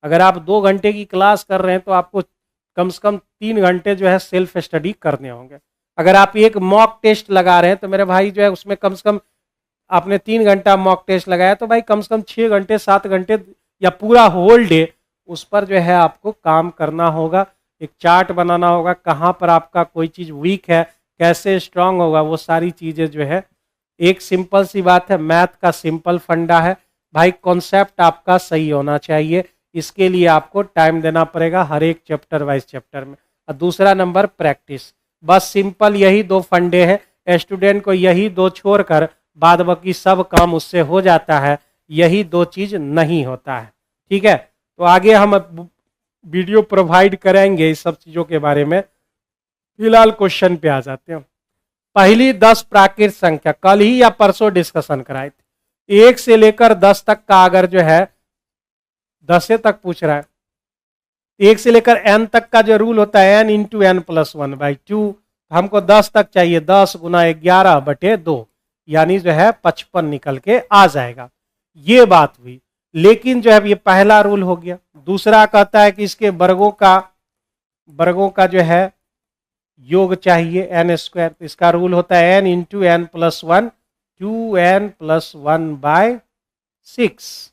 अगर आप 2 घंटे की क्लास कर रहे हैं तो आपको कम से कम 3 घंटे जो है सेल्फ स्टडी करने होंगे। अगर आप एक मॉक टेस्ट लगा रहे हैं तो मेरे भाई जो है उसमें कम से कम आपने 3 घंटा मॉक टेस्ट लगाया तो भाई कम से कम 6 घंटे 7 घंटे या पूरा होल डे उस पर जो है आपको काम करना होगा। एक चार्ट बनाना होगा, कहाँ पर आपका कोई चीज़ वीक है, कैसे स्ट्रांग होगा, वो सारी चीज़ें जो है। एक सिंपल सी बात है, मैथ का सिंपल फंडा है भाई, कॉन्सेप्ट आपका सही होना चाहिए। इसके लिए आपको टाइम देना पड़ेगा हर एक चैप्टर वाइज चैप्टर में। और दूसरा नंबर प्रैक्टिस, बस सिंपल यही 2 फंडे हैं। स्टूडेंट को यही 2 छोड़कर बाद बाकी सब काम उससे हो जाता है, यही 2 चीज नहीं होता है। ठीक है, तो आगे हम वीडियो प्रोवाइड करेंगे इस सब चीजों के बारे में। फिलहाल क्वेश्चन पे आ जाते हैं। पहली 10 प्राकृत संख्या कल ही या परसों डिस्कशन कराए थे। 1 से लेकर 10 तक का अगर जो है 10 तक पूछ रहा है, 1 से लेकर n तक का जो रूल होता है n इंटू एन प्लस 1/2, हमको 10 तक चाहिए, 10 गुना 11/2 यानी जो है 55 निकल के आ जाएगा। ये बात हुई, लेकिन जो है ये पहला रूल हो गया। दूसरा कहता है कि इसके वर्गों का जो है योग चाहिए n², तो इसका रूल होता है n into N plus 1, 2n + 1/6।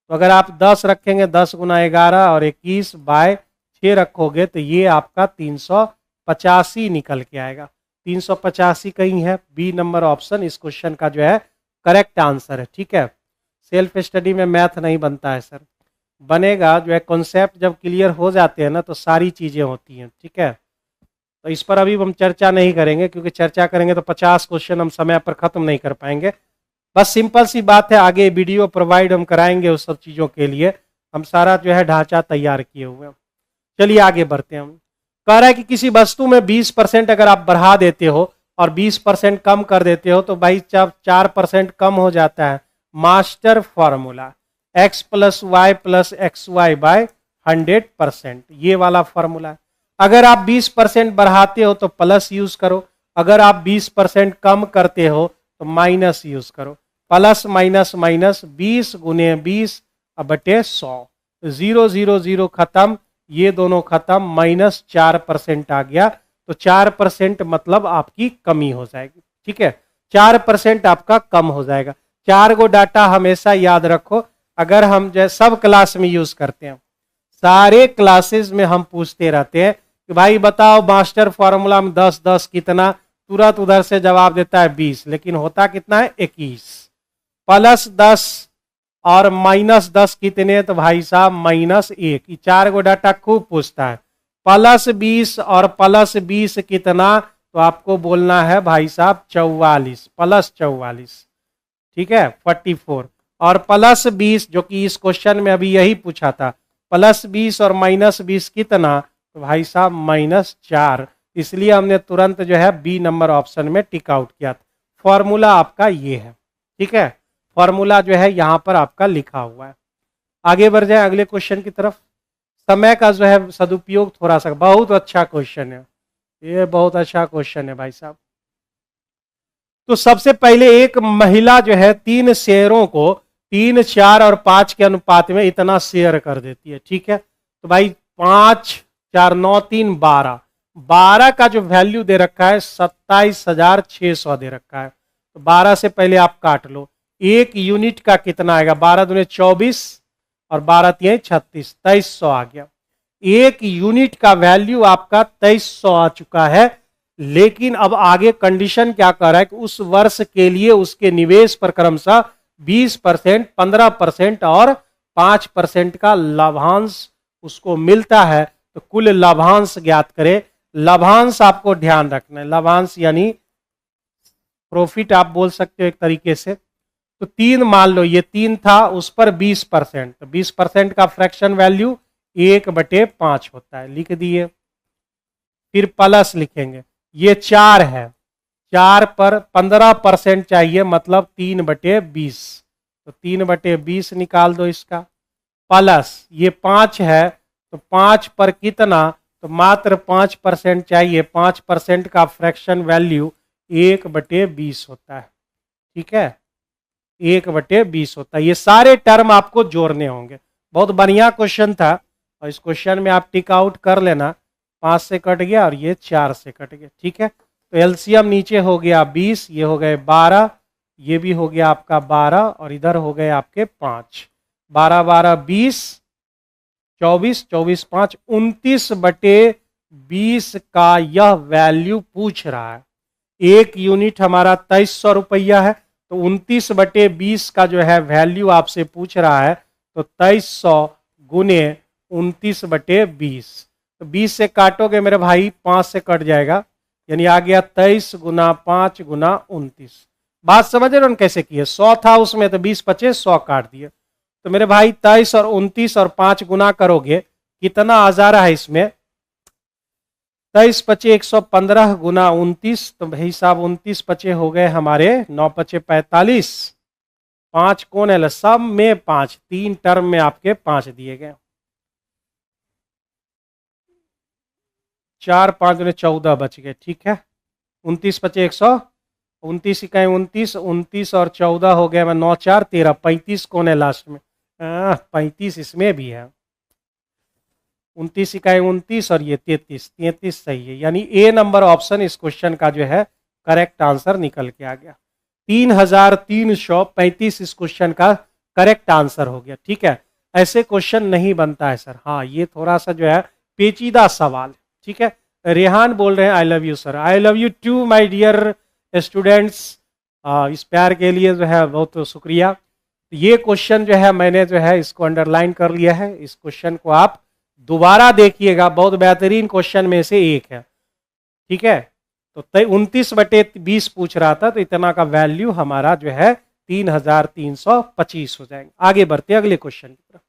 तो अगर आप 10 रखेंगे, 10 गुना 11 और 21/6 रखोगे तो ये आपका 385 निकल के आएगा। 385 कहीं है, बी नंबर ऑप्शन इस क्वेश्चन का जो है करेक्ट आंसर है। ठीक है, सेल्फ स्टडी में मैथ नहीं बनता है सर, बनेगा जो है कॉन्सेप्ट जब क्लियर हो जाते हैं ना तो सारी चीज़ें होती हैं। ठीक है, तो इस पर अभी हम चर्चा नहीं करेंगे, क्योंकि चर्चा करेंगे तो 50 क्वेश्चन हम समय पर खत्म नहीं कर पाएंगे। बस सिंपल सी बात है, आगे वीडियो प्रोवाइड हम कराएंगे उस सब चीज़ों के लिए, हम सारा जो है ढांचा तैयार किए हुए हैं। चलिए आगे बढ़ते हैं। हम कह रहा है कि किसी वस्तु में 20% अगर आप बढ़ा देते हो और 20% कम कर देते हो तो भाई जब 4% कम हो जाता है। Master formula x + y + xy/100%, ये वाला फॉर्मूला है। अगर आप 20% बढ़ाते हो तो प्लस यूज करो, अगर आप 20% कम करते हो तो माइनस यूज करो। प्लस माइनस माइनस 20 गुने 20/100, 0 0 0 खत्म, ये दोनों खत्म, -4% आ गया। तो 4% मतलब आपकी कमी हो जाएगी। ठीक है, 4% आपका कम हो जाएगा। 4 गो डाटा हमेशा याद रखो, अगर हम जो सब क्लास में यूज करते हैं, सारे क्लासेस में हम पूछते रहते हैं कि भाई बताओ मास्टर फॉर्मूला में 10 10 कितना, तुरंत उधर से जवाब देता है 20, लेकिन होता कितना है 21। प्लस 10 और -10 कितने, तो भाई साहब -1। 4 गो डाटा खूब पूछता है। प्लस 20 और प्लस 20 कितना, तो आपको बोलना है भाई साहब 44, प्लस 44। ठीक है, 44 और प्लस 20, जो कि इस क्वेश्चन में अभी यही पूछा था, प्लस 20 और -20 कितना, तो भाई साहब -4। इसलिए हमने तुरंत जो है बी नंबर ऑप्शन में टिक आउट किया था। फॉर्मूला आपका ये है। ठीक है, फॉर्मूला जो है यहाँ पर आपका लिखा हुआ है। आगे बढ़ जाए अगले क्वेश्चन की तरफ। समय का जो है सदुपयोग थोड़ा सा, बहुत अच्छा क्वेश्चन है ये, बहुत अच्छा क्वेश्चन है भाई साहब। तो सबसे पहले एक महिला जो है 3 शेयरों को 3, 4 और 5 के अनुपात में इतना शेयर कर देती है। ठीक है, तो भाई 5 4 9 3 12, 12 का जो वैल्यू दे रखा है 27,600 दे रखा है। तो 12 से पहले आप काट लो, 1 यूनिट का कितना आएगा, 12 दूने 24 और 12 3 36, 2300 आ गया। एक यूनिट का वैल्यू आपका 2300 आ चुका है, लेकिन अब आगे कंडीशन क्या कर रहा है कि उस वर्ष के लिए उसके निवेश पर क्रमशः 20%, 15% और 5% का लाभांश उसको मिलता है। तो कुल लाभांश ज्ञात करें। लाभांश आपको ध्यान रखना है, लाभांश यानी प्रॉफिट आप बोल सकते हो एक तरीके से। तो 3 मान लो, ये 3 था, उस पर 20%, तो 20% का फ्रैक्शन वैल्यू 1/5 होता है, लिख दिए। फिर प्लस लिखेंगे, ये 4 है, 4 पर 15% चाहिए, मतलब 3/20, तो 3/20 निकाल दो इसका। प्लस ये 5 है, तो 5 पर कितना, तो मात्र 5% चाहिए, 5% का फ्रैक्शन वैल्यू 1/20 होता है। ठीक है, 1/20 होता है। ये सारे टर्म आपको जोड़ने होंगे। बहुत बढ़िया क्वेश्चन था, और इस क्वेश्चन में आप टिक आउट कर लेना। 5 से कट गया और ये 4 से कट गया। ठीक है, तो एलसीएम नीचे हो गया 20, ये हो गए 12, ये भी हो गया आपका 12, और इधर हो गए आपके 5। 12 12 20, 24 24 5 29/20 का यह वैल्यू पूछ रहा है। एक यूनिट हमारा 2300 रुपया है, तो 29/20 का जो है वैल्यू आपसे पूछ रहा है। तो 2300 गुने 29/20, तो 20 से काटोगे मेरे भाई, 5 से कट जाएगा, यानी आ गया 23 गुना 5 गुना 29। बात समझ रहे हो ना कैसे किए? 100 था उसमें, तो 20 बचे, 100 काट दिए। तो मेरे भाई 23 और 29 और 5 गुना करोगे, कितना आ जा रहा है इसमें? 23 पचे 115 गुना 29, तो भाई साहब 29 पचे हो गए हमारे 9 पचे 45। 5 कौन है? सब में 5, 3 टर्म में आपके 5 दिए गए। 4 5 में 14 बच गए। ठीक है, 29 पचे 100, 29 इकाई 29, 29 और 14 हो गया, 9 4 13, 35 कौन है लास्ट में? 35 इसमें भी है। 29 इकाई 29 और ये 33, 33 सही है, यानी ए नंबर ऑप्शन इस क्वेश्चन का जो है करेक्ट आंसर निकल के आ गया। 3335 इस क्वेश्चन का करेक्ट आंसर हो गया। ठीक है, ऐसे क्वेश्चन नहीं बनता है सर। हाँ, ये थोड़ा सा जो है पेचीदा सवाल। ठीक है, रेहान बोल रहे हैं I love you sir. I love you too my dear students. इस प्यार के लिए जो है बहुत शुक्रिया। ये क्वेश्चन जो है मैंने जो है इसको अंडरलाइन कर लिया है। इस क्वेश्चन को आप दोबारा देखिएगा, बहुत बेहतरीन क्वेश्चन में से एक है। ठीक है, तो 29/20 पूछ रहा था, तो इतना का वैल्यू हमारा जो है 3325 हो जाएंगे। आगे बढ़ते हैं अगले क्वेश्चन की तरफ।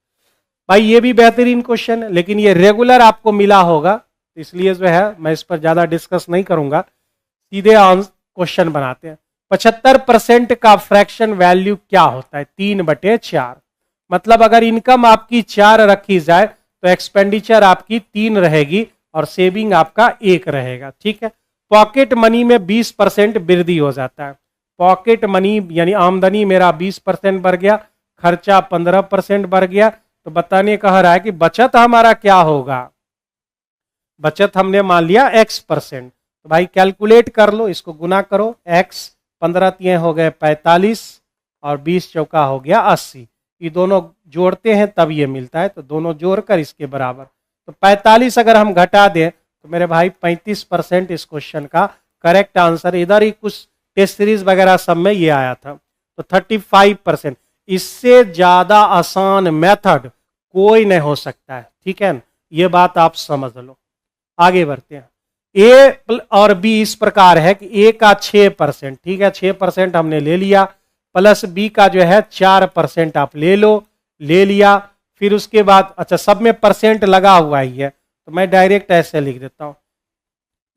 भाई ये भी बेहतरीन क्वेश्चन है, लेकिन ये रेगुलर आपको मिला होगा, इसलिए जो है मैं इस पर ज्यादा डिस्कस नहीं करूंगा, सीधे क्वेश्चन बनाते हैं। 75% का फ्रैक्शन वैल्यू क्या होता है? 3/4। मतलब अगर इनकम आपकी 4 रखी जाए, तो एक्सपेंडिचर आपकी 3 रहेगी और सेविंग आपका 1 रहेगा। ठीक है, पॉकेट मनी में 20% वृद्धि हो जाता है। पॉकेट मनी यानी आमदनी मेरा 20% बढ़ गया, खर्चा 15% बढ़ गया, तो बताने कह रहा है कि बचत हमारा क्या होगा? बचत हमने मान लिया x%, तो भाई कैलकुलेट कर लो, इसको गुना करो, x 15 तिये हो गए 45 और 20 चौका हो गया 80। ये दोनों जोड़ते हैं तब ये मिलता है, तो दोनों जोड़कर इसके बराबर। तो 45 अगर हम घटा दें, तो मेरे भाई 35% इस क्वेश्चन का करेक्ट आंसर। इधर ही कुछ टेस्ट सीरीज वगैरह सब में ये आया था, तो 35%। इससे ज्यादा आसान मेथड कोई नहीं हो सकता है। ठीक है, ये बात आप समझ लो। आगे बढ़ते हैं। ए और बी इस प्रकार है कि ए का 6%, ठीक है, 6% हमने ले लिया, प्लस बी का जो है 4% आप ले लो, ले लिया। फिर उसके बाद अच्छा सब में परसेंट लगा हुआ ही है, तो मैं डायरेक्ट ऐसे लिख देता हूं,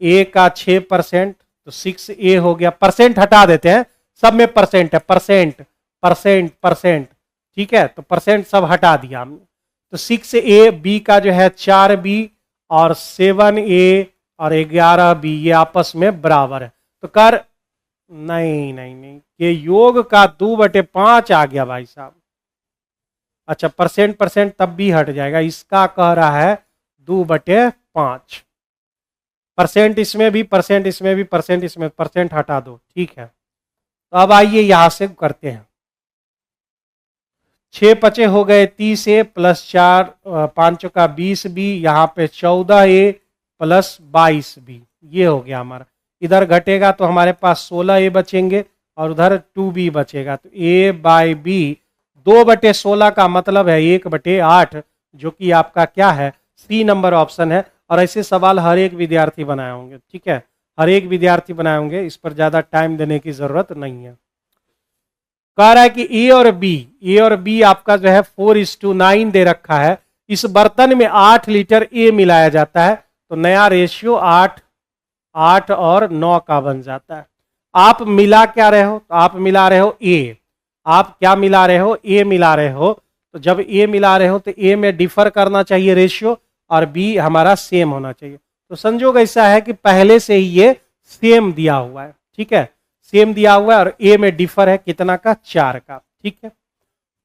ए का 6%, तो 6a हो गया। परसेंट हटा देते हैं, सब में परसेंट है, परसेंट परसेंट परसेंट। ठीक है, तो परसेंट सब हटा दिया हमने, तो 6a, बी का जो है 4b और 7a और 11b ये आपस में बराबर है। तो कर नहीं नहीं नहीं, ये योग का 2/5 आ गया भाई साहब। अच्छा परसेंट परसेंट तब भी हट जाएगा, इसका कह रहा है 2/5। परसेंट इसमें भी, परसेंट इसमें भी, परसेंट इसमें, परसेंट हटा दो। ठीक है, तो अब आइए यहां से करते हैं। 6 हो गए 30A प्लस 4 5 का 20B, यहाँ पे 14A प्लस 22B, ये हो गया हमारा। इधर घटेगा तो हमारे पास 16A बचेंगे और उधर 2B बचेगा। तो A/B 2/16 का मतलब है 1/8, जो कि आपका क्या है, सी नंबर ऑप्शन है। और ऐसे सवाल हर एक विद्यार्थी बनाए होंगे, ठीक है, हर एक विद्यार्थी बनाए होंगे, इस पर ज्यादा टाइम देने की जरूरत नहीं है। कह रहा है कि ए और बी आपका जो है 4:9 दे रखा है। इस बर्तन में 8 लीटर ए मिलाया जाता है, तो नया रेशियो 8 और 9 का बन जाता है। आप मिला क्या रहे हो, तो आप मिला रहे हो ए। आप क्या मिला रहे हो, ए मिला रहे हो। तो जब ए मिला रहे हो तो ए में डिफर करना चाहिए रेशियो, और बी हमारा सेम होना चाहिए। तो संजोग ऐसा है कि पहले से ही ये सेम दिया हुआ है, ठीक है, सेम दिया हुआ है, और ए में डिफर है कितना का, 4 का, ठीक है।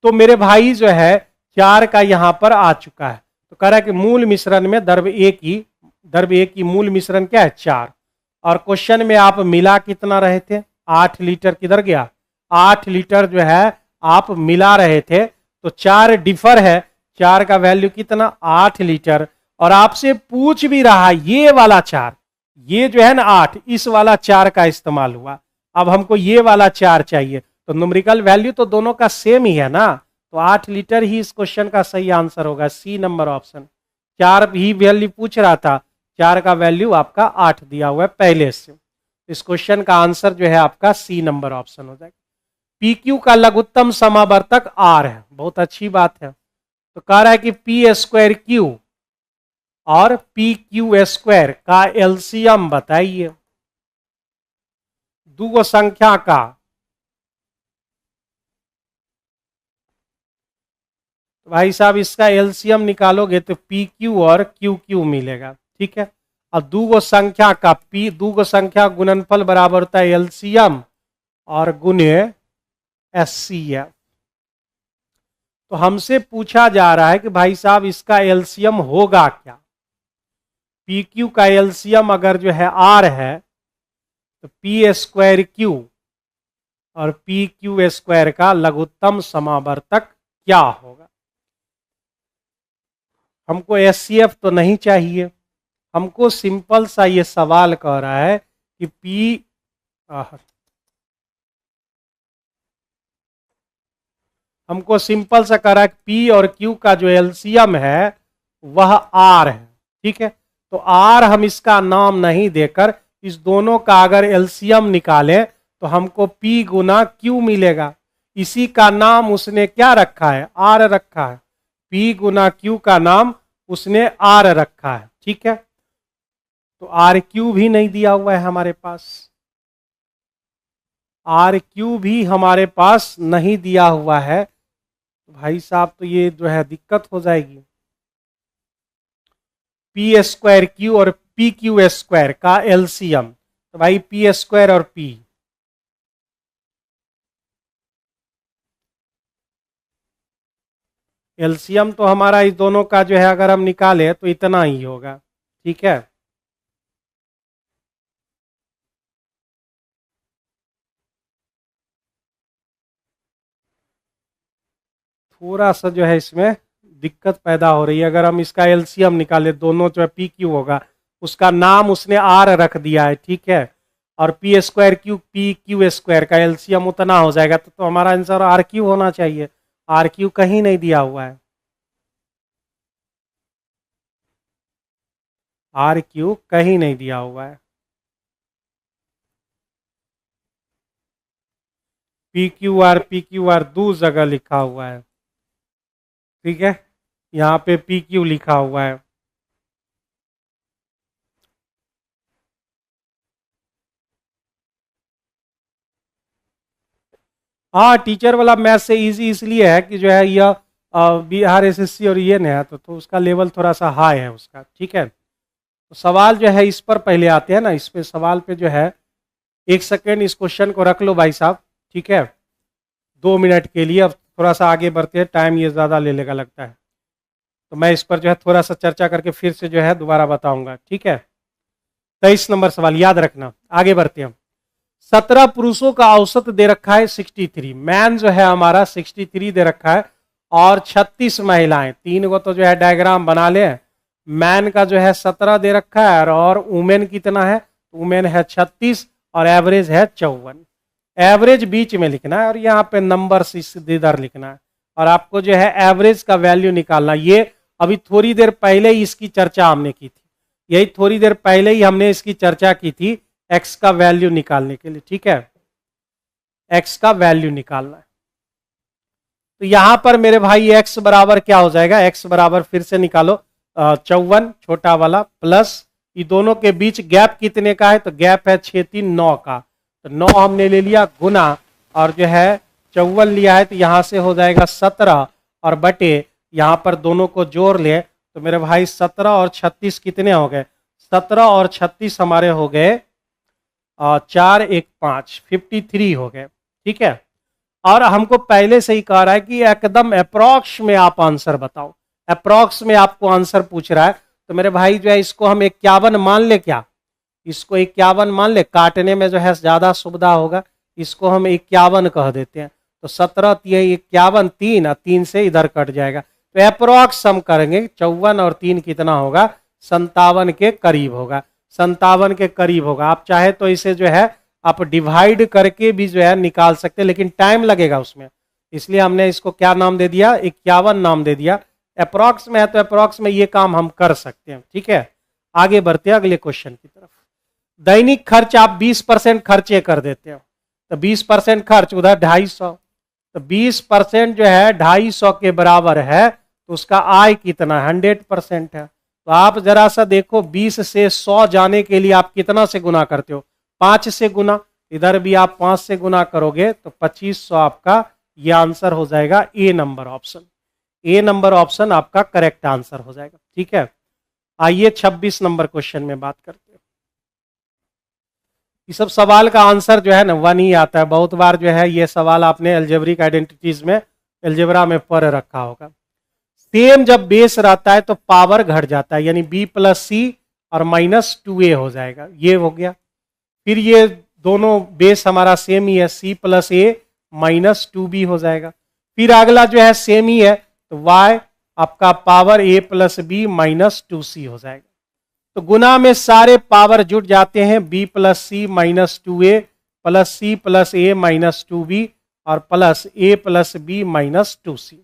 तो मेरे भाई जो है 4 का यहां पर आ चुका है। तो कह रहा है कि मूल मिश्रण में द्रव्य ए की मूल मिश्रण क्या है, 4। और क्वेश्चन में आप मिला कितना रहे थे, 8 लीटर, किधर गया, 8 लीटर जो है आप मिला रहे थे। तो 4 डिफर है, 4 का वैल्यू कितना, 8 लीटर। और आपसे पूछ भी रहा ये वाला 4, ये जो है ना 8, इस वाला 4 का इस्तेमाल हुआ। अब हमको ये वाला 4 चाहिए, तो न्यूमेरिकल वैल्यू तो दोनों का सेम ही है ना, तो 8 लीटर ही इस क्वेश्चन का सही आंसर होगा, सी नंबर ऑप्शन। 4 ही वैल्यू पूछ रहा था, 4 का वैल्यू आपका 8 दिया हुआ है पहले से। इस क्वेश्चन का आंसर जो है आपका सी नंबर ऑप्शन हो जाएगा। पी क्यू का लघुत्तम समावर्तक आर है, बहुत अच्छी बात है। तो कह रहा है कि पी² क्यू और PQ² का एलसीएम बताइए। दो संख्या का, तो भाई साहब इसका एलसीएम निकालोगे तो PQ और QQ मिलेगा, ठीक है। और दो संख्या का दो संख्या गुणनफल बराबर होता है एलसीएम और गुणे HCF। तो हमसे पूछा जा रहा है कि भाई साहब इसका एलसीएम होगा क्या। PQ का एलसीएम अगर जो है R है, तो P² और PQ² का लघुत्तम समावर्तक क्या होगा। हमको HCF तो नहीं चाहिए, हमको सिंपल सा ये सवाल कह रहा है कि हमको सिंपल सा कह रहा है कि P और Q का जो एलसीएम है वह R है, ठीक है। तो R हम इसका नाम नहीं देकर इस दोनों का अगर एलसीएम निकालें तो हमको P गुना Q मिलेगा। इसी का नाम उसने क्या रखा है, R रखा है। P गुना Q का नाम उसने R रखा है, ठीक है। तो RQ भी नहीं दिया हुआ है हमारे पास, RQ भी हमारे पास नहीं दिया हुआ है। भाई साहब तो ये जो है दिक्कत हो जाएगी। P² और PQ² का एलसीएम, तो भाई P² और P, एलसीएम तो हमारा इस दोनों का जो है अगर हम निकाले तो इतना ही होगा, ठीक है। थोड़ा सा जो है इसमें दिक्कत पैदा हो रही है। अगर हम इसका एलसीएम निकाले, दोनों जो है PQ होगा, उसका नाम उसने R रख दिया है, ठीक है। और P² PQ² का एलसीएम उतना हो जाएगा, तो हमारा आंसर RQ होना चाहिए। RQ कहीं नहीं दिया हुआ है, RQ कहीं नहीं दिया हुआ है। PQR दो जगह लिखा हुआ है, ठीक है। यहाँ पे PQ लिखा हुआ है। हाँ, टीचर वाला मैथ से इजी इसलिए है कि जो है यह बिहार SSC और ये है, तो उसका लेवल थोड़ा सा हाई है उसका, ठीक है। तो सवाल जो है इस पर पहले आते हैं ना, इस पे सवाल पे जो है 1 सेकेंड इस क्वेश्चन को रख लो भाई साहब, ठीक है, 2 मिनट के लिए। अब थोड़ा सा आगे बढ़ते हैं, टाइम ये ज़्यादा ले लेगा लगता है, तो मैं इस पर जो है थोड़ा सा चर्चा करके फिर से जो है दोबारा बताऊंगा, ठीक है। 23 नंबर सवाल याद रखना, आगे बढ़ते हैं। 17 पुरुषों का औसत दे रखा है 63, मैन जो है हमारा 63 दे रखा है, और 36 महिलाएं, तीन को तो जो है डायग्राम बना ले। मैन का जो है 17 दे रखा है और वुमेन कितना है, वुमेन है 36 और एवरेज है 54। एवरेज बीच में लिखना है और यहाँ पे नंबर इधर लिखना है और आपको जो है एवरेज का वैल्यू निकालना। ये अभी थोड़ी देर पहले ही इसकी चर्चा हमने की थी, यही थोड़ी देर पहले ही हमने इसकी चर्चा की थी एक्स का वैल्यू निकालने के लिए। ठीक है, एक्स का वैल्यू निकालना है। तो यहां पर मेरे भाई एक्स बराबर क्या हो जाएगा, एक्स बराबर फिर से निकालो 54 छोटा वाला प्लस ये दोनों के बीच गैप कितने का है, तो गैप है 6 3 9 का, तो 9 हमने ले लिया गुना और जो है 54 लिया है तो यहां से हो जाएगा 17 और बटे यहां पर दोनों को जोड़ ले तो मेरे भाई 17 और 36 कितने हो गए, 17 और 36 हमारे हो गए 4 1 5 53 हो गए। ठीक है, और हमको पहले से ही कह रहा है कि एकदम अप्रॉक्स में आप आंसर बताओ, अप्रॉक्स में आपको आंसर पूछ रहा है तो मेरे भाई जो है इसको हम 51 मान ले, क्या इसको 51 मान ले, काटने में जो है ज्यादा सुविधा होगा, इसको हम 51 कह देते हैं। तो 17 51 3 और 3 से इधर कट जाएगा तो अप्रॉक्स हम करेंगे 54 और 3 कितना होगा, 57 के करीब होगा, 57 के करीब होगा। आप चाहे तो इसे जो है आप डिवाइड करके भी जो है निकाल सकते हैं लेकिन टाइम लगेगा उसमें, इसलिए हमने इसको क्या नाम दे दिया, 51 नाम दे दिया। अप्रॉक्स में है तो अप्रॉक्स में ये काम हम कर सकते हैं। ठीक है, आगे बढ़ते हैं अगले क्वेश्चन की तरफ। दैनिक खर्च आप 20% खर्चे कर देते हो तो 20% खर्च उधर 250, तो 20% जो है 250 के बराबर है तो उसका आय कितना, 100% है। तो आप जरा सा देखो 20 से 100 जाने के लिए आप कितना से गुना करते हो, 5 से गुना, इधर भी आप 5 से गुना करोगे तो 2500 आपका ये आंसर हो जाएगा ए नंबर ऑप्शन, ए नंबर ऑप्शन आपका करेक्ट आंसर हो जाएगा। ठीक है, आइए 26 नंबर क्वेश्चन में बात करते हैं। ये सब सवाल का आंसर जो है ना 1 ही आता है, बहुत बार जो है ये सवाल आपने अलजेब्रिक आइडेंटिटीज में अलजेब्रा में पढ़ रखा होगा। सेम जब बेस रहता है तो पावर घट जाता है, यानी b प्लस सी और माइनस 2a हो जाएगा, ये हो गया। फिर ये दोनों बेस हमारा सेम ही है, c plus A minus 2b हो जाएगा। फिर अगला जो है सेम ही है तो y आपका power a plus B minus 2c हो जाएगा। तो गुना में सारे पावर जुट जाते हैं, b plus C minus 2a plus C plus A minus 2b और plus a plus B minus 2c।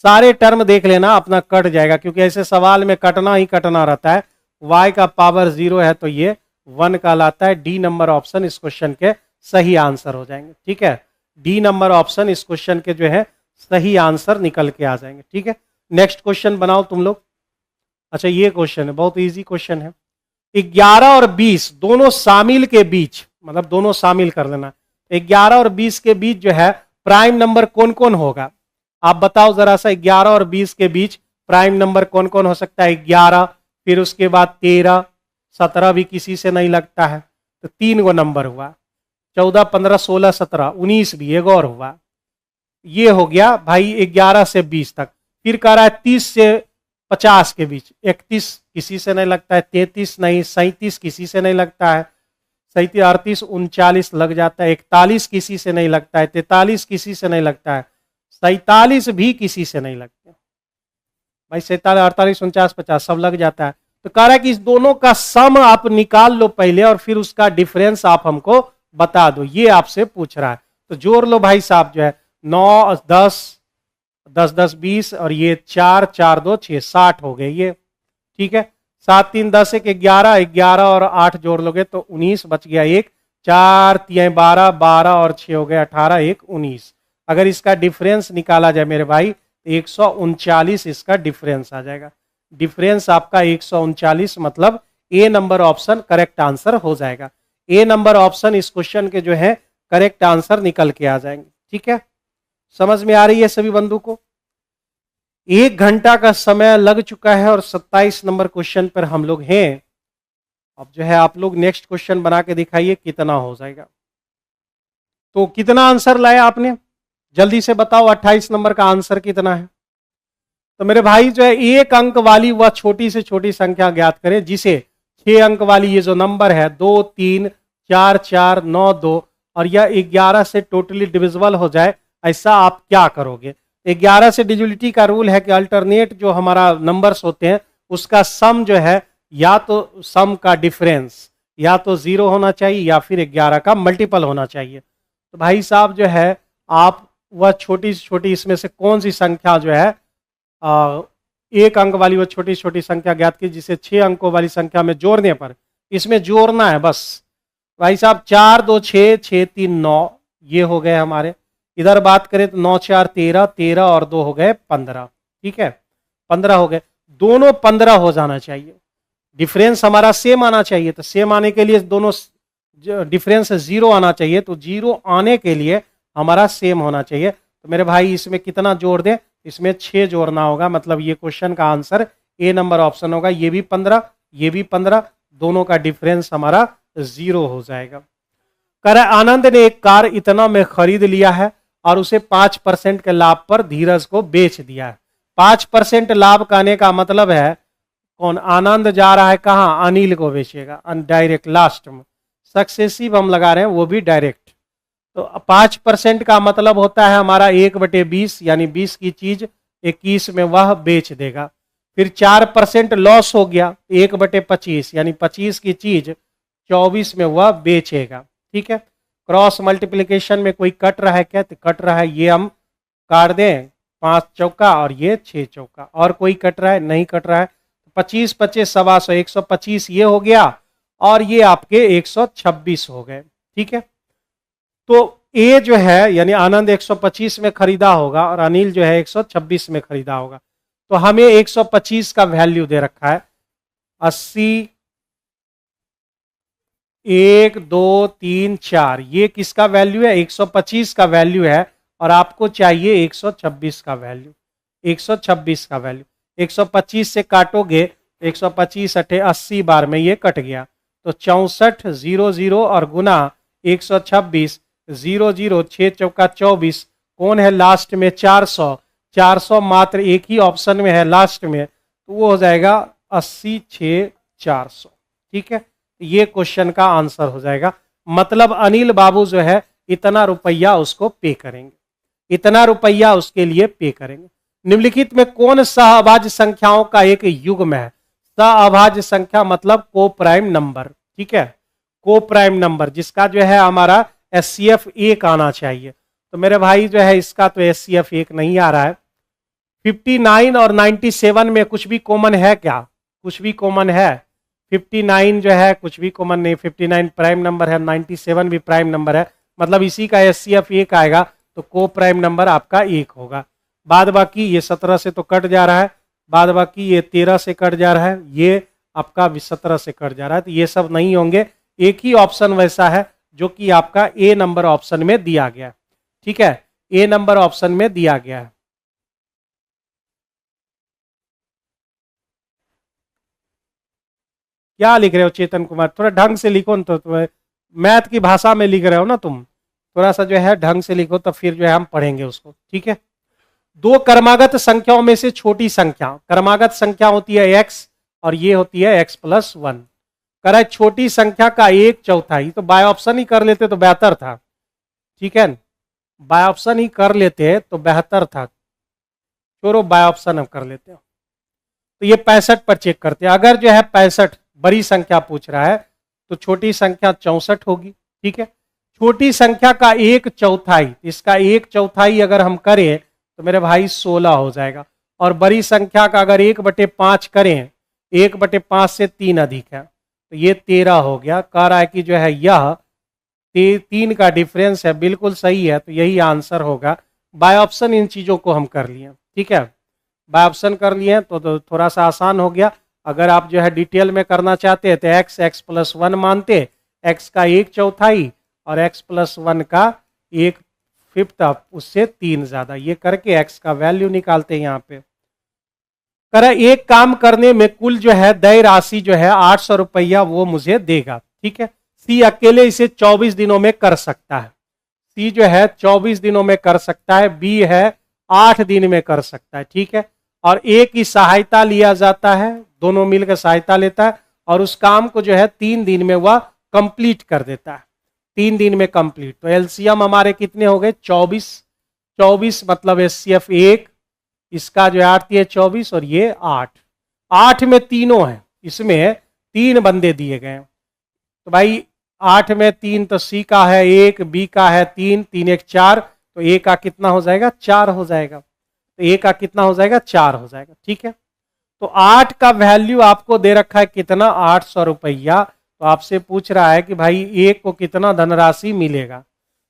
सारे टर्म देख लेना अपना कट जाएगा क्योंकि ऐसे सवाल में कटना ही कटना रहता है। y का पावर 0 है तो ये 1 का लाता है। डी नंबर ऑप्शन इस क्वेश्चन के सही आंसर हो जाएंगे। ठीक है, डी नंबर ऑप्शन इस क्वेश्चन के जो है सही आंसर निकल के आ जाएंगे। ठीक है, नेक्स्ट क्वेश्चन बनाओ तुम लोग। अच्छा ये क्वेश्चन है, बहुत इजी क्वेश्चन है। 11 और 20 दोनों शामिल के बीच, मतलब दोनों शामिल कर लेना, 11 और 20 के बीच जो है प्राइम नंबर कौन कौन होगा, आप बताओ जरा सा। 11 और 20 के बीच प्राइम नंबर कौन कौन हो सकता है, 11, फिर उसके बाद 13, 17 भी किसी से नहीं लगता है तो 3 गो नंबर हुआ, 14 15 16 17 19 भी एक और हुआ, ये हो गया भाई 11 से 20 तक। फिर कह रहा है 30 से 50 के बीच, 31 किसी से नहीं लगता है, 33 नहीं, 37 किसी से नहीं लगता है, 37 38 39 लग जाता है, 41 किसी से नहीं लगता है, 43 किसी से नहीं लगता है, 47 भी किसी से नहीं लगते भाई, 47 48 49 50 सब लग जाता है। तो कह रहा है कि इस दोनों का सम आप निकाल लो पहले और फिर उसका डिफरेंस आप हमको बता दो, ये आपसे पूछ रहा है। तो जोड़ लो भाई साहब, जो है 9 10 10 10 20 और ये 4 4 2 6 60 हो गए ये। ठीक है, 7 3 10 1 11 11 और 8 जोड़ लोगे तो 19 बच गया, 1 4 3 12 12 और 6 हो गया 18 1 19। अगर इसका डिफरेंस निकाला जाए मेरे भाई 139 इसका डिफरेंस आ जाएगा। डिफरेंस आपका 139, मतलब ए नंबर ऑप्शन करेक्ट आंसर हो जाएगा। ए नंबर ऑप्शन इस क्वेश्चन के जो है करेक्ट आंसर निकल के आ जाएंगे। ठीक है, समझ में आ रही है सभी बंधु को। 1 घंटा का समय लग चुका है और 27 नंबर क्वेश्चन पर हम लोग हैं। अब जो है आप लोग नेक्स्ट क्वेश्चन बना के दिखाइए कितना हो जाएगा। तो कितना आंसर लाया आपने, जल्दी से बताओ 28 नंबर का आंसर कितना है। तो मेरे भाई जो है 1 अंक वाली वह छोटी से छोटी संख्या ज्ञात करें जिसे 6 अंक वाली ये जो नंबर है 2 3 4 4 9 2 और यह 11 से टोटली डिविजिबल हो जाए, ऐसा आप क्या करोगे। 11 से डिविजिबिलिटी का रूल है कि अल्टरनेट जो हमारा नंबर्स होते हैं उसका सम जो है या तो सम का डिफरेंस या तो 0 होना चाहिए या फिर 11 का मल्टीपल होना चाहिए। तो भाई साहब जो है आप वह छोटी से छोटी इसमें से कौन सी संख्या जो है एक अंक वाली वह छोटी छोटी संख्या ज्ञात की जिसे 6 अंकों वाली संख्या में जोड़ने पर, इसमें जोड़ना है बस भाई साहब। 4 2 6 6 3 9 ये हो गए हमारे। इधर बात करें तो 9 4 13, 13 और 2 हो गए 15। ठीक है, 15 हो गए, दोनों 15 हो जाना चाहिए। डिफरेंस हमारा सेम आना चाहिए, तो सेम आने के लिए दोनों डिफरेंस 0 आना चाहिए, तो 0 आने के लिए हमारा सेम होना चाहिए। तो मेरे भाई इसमें कितना जोड़ दें, इसमें 6 जोड़ना होगा, मतलब ये क्वेश्चन का आंसर ए नंबर ऑप्शन होगा। ये भी 15, ये भी 15, दोनों का डिफरेंस हमारा 0 हो जाएगा। कर आनंद ने एक कार इतना में खरीद लिया है और उसे 5% के लाभ पर धीरज को बेच दिया है। 5% लाभ कहने का मतलब है कौन, आनंद जा रहा है कहाँ, अनिल को बेचेगा, डायरेक्ट लास्ट में। सक्सेसिव हम लगा रहे हैं वो भी डायरेक्ट। तो 5% का मतलब होता है हमारा 1/20, यानी 20 की चीज 21 में वह बेच देगा। फिर 4% लॉस हो गया, 1/25, यानी 25 की चीज 24 में वह बेचेगा। ठीक है, क्रॉस मल्टीप्लिकेशन में कोई कट रहा है क्या, तो कट रहा है, ये हम काट दें, 5 चौका और ये 6 चौका। और कोई कट रहा है, नहीं कट रहा है। 25 25 सवा 100, 125 ये हो गया और ये आपके 126 हो गए। ठीक है, तो ए जो है यानी आनंद 125 में खरीदा होगा और अनिल जो है 126 में खरीदा होगा। तो हमें 125 का वैल्यू दे रखा है, 80 1 2 3 4, ये किसका वैल्यू है, 125 का वैल्यू है। और आपको चाहिए 126 का वैल्यू, 126 का वैल्यू। 125 से काटोगे, 125 अठे 80 बार में ये कट गया, तो 64 0 0 और गुना 126 0 0, 6 चौका 24, कौन है लास्ट में, 400। 400 मात्र एक ही ऑप्शन में है लास्ट में, तो वो हो जाएगा 80 6 400। ठीक है, ये क्वेश्चन का आंसर हो जाएगा। मतलब अनिल बाबू जो है इतना रुपया उसको पे करेंगे, इतना रुपया उसके लिए पे करेंगे। निम्नलिखित में कौन सहअभाज्य संख्याओं का एक युग्म है। सहअभाज्य संख्या मतलब को प्राइम नंबर। ठीक है, को प्राइम नंबर जिसका जो है हमारा एचसीएफ 1 आना चाहिए। तो मेरे भाई जो है इसका तो एचसीएफ 1 नहीं आ रहा है। 59 और 97 में कुछ भी कॉमन है क्या, कुछ भी कॉमन है, 59 जो है कुछ भी कॉमन नहीं, 59 प्राइम नंबर है, 97 भी प्राइम नंबर है, मतलब इसी का एचसीएफ 1 आएगा, तो को प्राइम नंबर आपका 1 होगा। बाद बाकी ये 17 से तो कट जा रहा है, बाद बाकी ये 13 से कट जा रहा है, ये आपका 17 से कट जा रहा है, तो ये सब नहीं होंगे। एक ही ऑप्शन वैसा है जो कि आपका ए नंबर ऑप्शन में दिया गया। ठीक है, ए नंबर ऑप्शन में दिया गया है। क्या लिख रहे हो चेतन कुमार, थोड़ा ढंग से लिखो न, तो मैथ की भाषा में लिख रहे हो ना तुम, थोड़ा सा जो है ढंग से लिखो, तो फिर जो है हम पढ़ेंगे उसको। ठीक है, दो क्रमागत संख्याओं में से छोटी संख्या, क्रमागत संख्या होती है x और ये होती है x+1। करा छोटी संख्या का 1/4, तो बाय ऑप्शन ही कर लेते तो बेहतर था। ठीक है, बाय ऑप्शन ही कर लेते तो बेहतर था, छोड़ो बाय ऑप्शन हम कर लेते हैं। तो ये 65 पर चेक करते हैं। अगर जो है 65 बड़ी संख्या पूछ रहा है तो छोटी संख्या 64 होगी। ठीक है, छोटी संख्या का 1/4, इसका 1/4 अगर हम करें तो मेरे भाई 16 हो जाएगा। और बड़ी संख्या का अगर 1/5 करें, 1/5 से 3 अधिक है, तो ये 13 हो गया। कह रहा है कि जो है यह 3 का डिफरेंस है, बिल्कुल सही है, तो यही आंसर होगा। बाय ऑप्शन इन चीज़ों को हम कर लिए। ठीक है, बाय ऑप्शन कर लिए तो थोड़ा सा आसान हो गया। अगर आप जो है डिटेल में करना चाहते हैं तो x+1 मानते, x का 1/4 और x+1 का 1/5, उससे 3 ज्यादा, ये करके x का वैल्यू निकालते हैं यहाँ पे। करा एक काम करने में कुल जो है देय राशि जो है 800 रुपया वो मुझे देगा। ठीक है, सी अकेले इसे 24 दिनों में कर सकता है, सी जो है 24 दिनों में कर सकता है, बी है 8 दिन में कर सकता है। ठीक है, और ए की सहायता लिया जाता है, दोनों मिलकर सहायता लेता है और उस काम को जो है 3 दिन में वह कंप्लीट कर देता है, 3 दिन में कंप्लीट। तो एलसीएम हमारे कितने हो गए, 24। 24 मतलब HCF 1, इसका जो है 8 है 24 और ये 8, 8 में तीनों है, इसमें 3 बंदे दिए गए हैं। तो भाई 8 में 3 तो C का है 1, B का है 3, 3 1 4, तो A का कितना हो जाएगा 4 हो जाएगा। तो A का कितना हो जाएगा 4 हो जाएगा। ठीक है, तो 8 का वैल्यू आपको दे रखा है कितना 800 रुपया। तो आपसे पूछ रहा है कि भाई A को कितना धनराशि मिलेगा।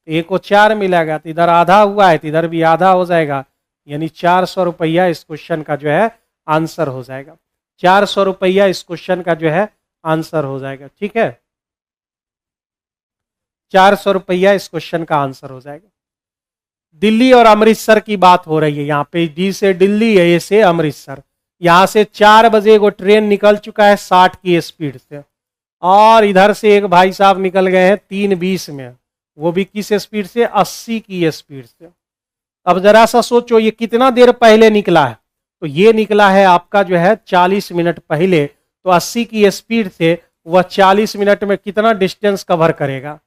A को 4 मिलेगा, तो इधर आधा हुआ है तो इधर भी आधा हो जाएगा, यानी 400 रुपया इस क्वेश्चन का जो है आंसर हो जाएगा। 400 रुपया इस क्वेश्चन का जो है आंसर हो जाएगा। ठीक है, 400 रुपया इस क्वेश्चन का आंसर हो जाएगा। दिल्ली और अमृतसर की बात हो रही है यहाँ पे, डी से दिल्ली है, ए से अमृतसर। यहाँ से 4 बजे वो ट्रेन निकल चुका है 60 की स्पीड से, और इधर से एक भाई साहब निकल गए हैं 3:20 में, वो भी किस स्पीड से 80 की स्पीड से। अब जरा सा सोचो ये कितना देर पहले निकला है, तो ये निकला है आपका जो है 40 मिनट पहले। तो 80 की स्पीड से वह 40 मिनट में कितना डिस्टेंस कवर करेगा,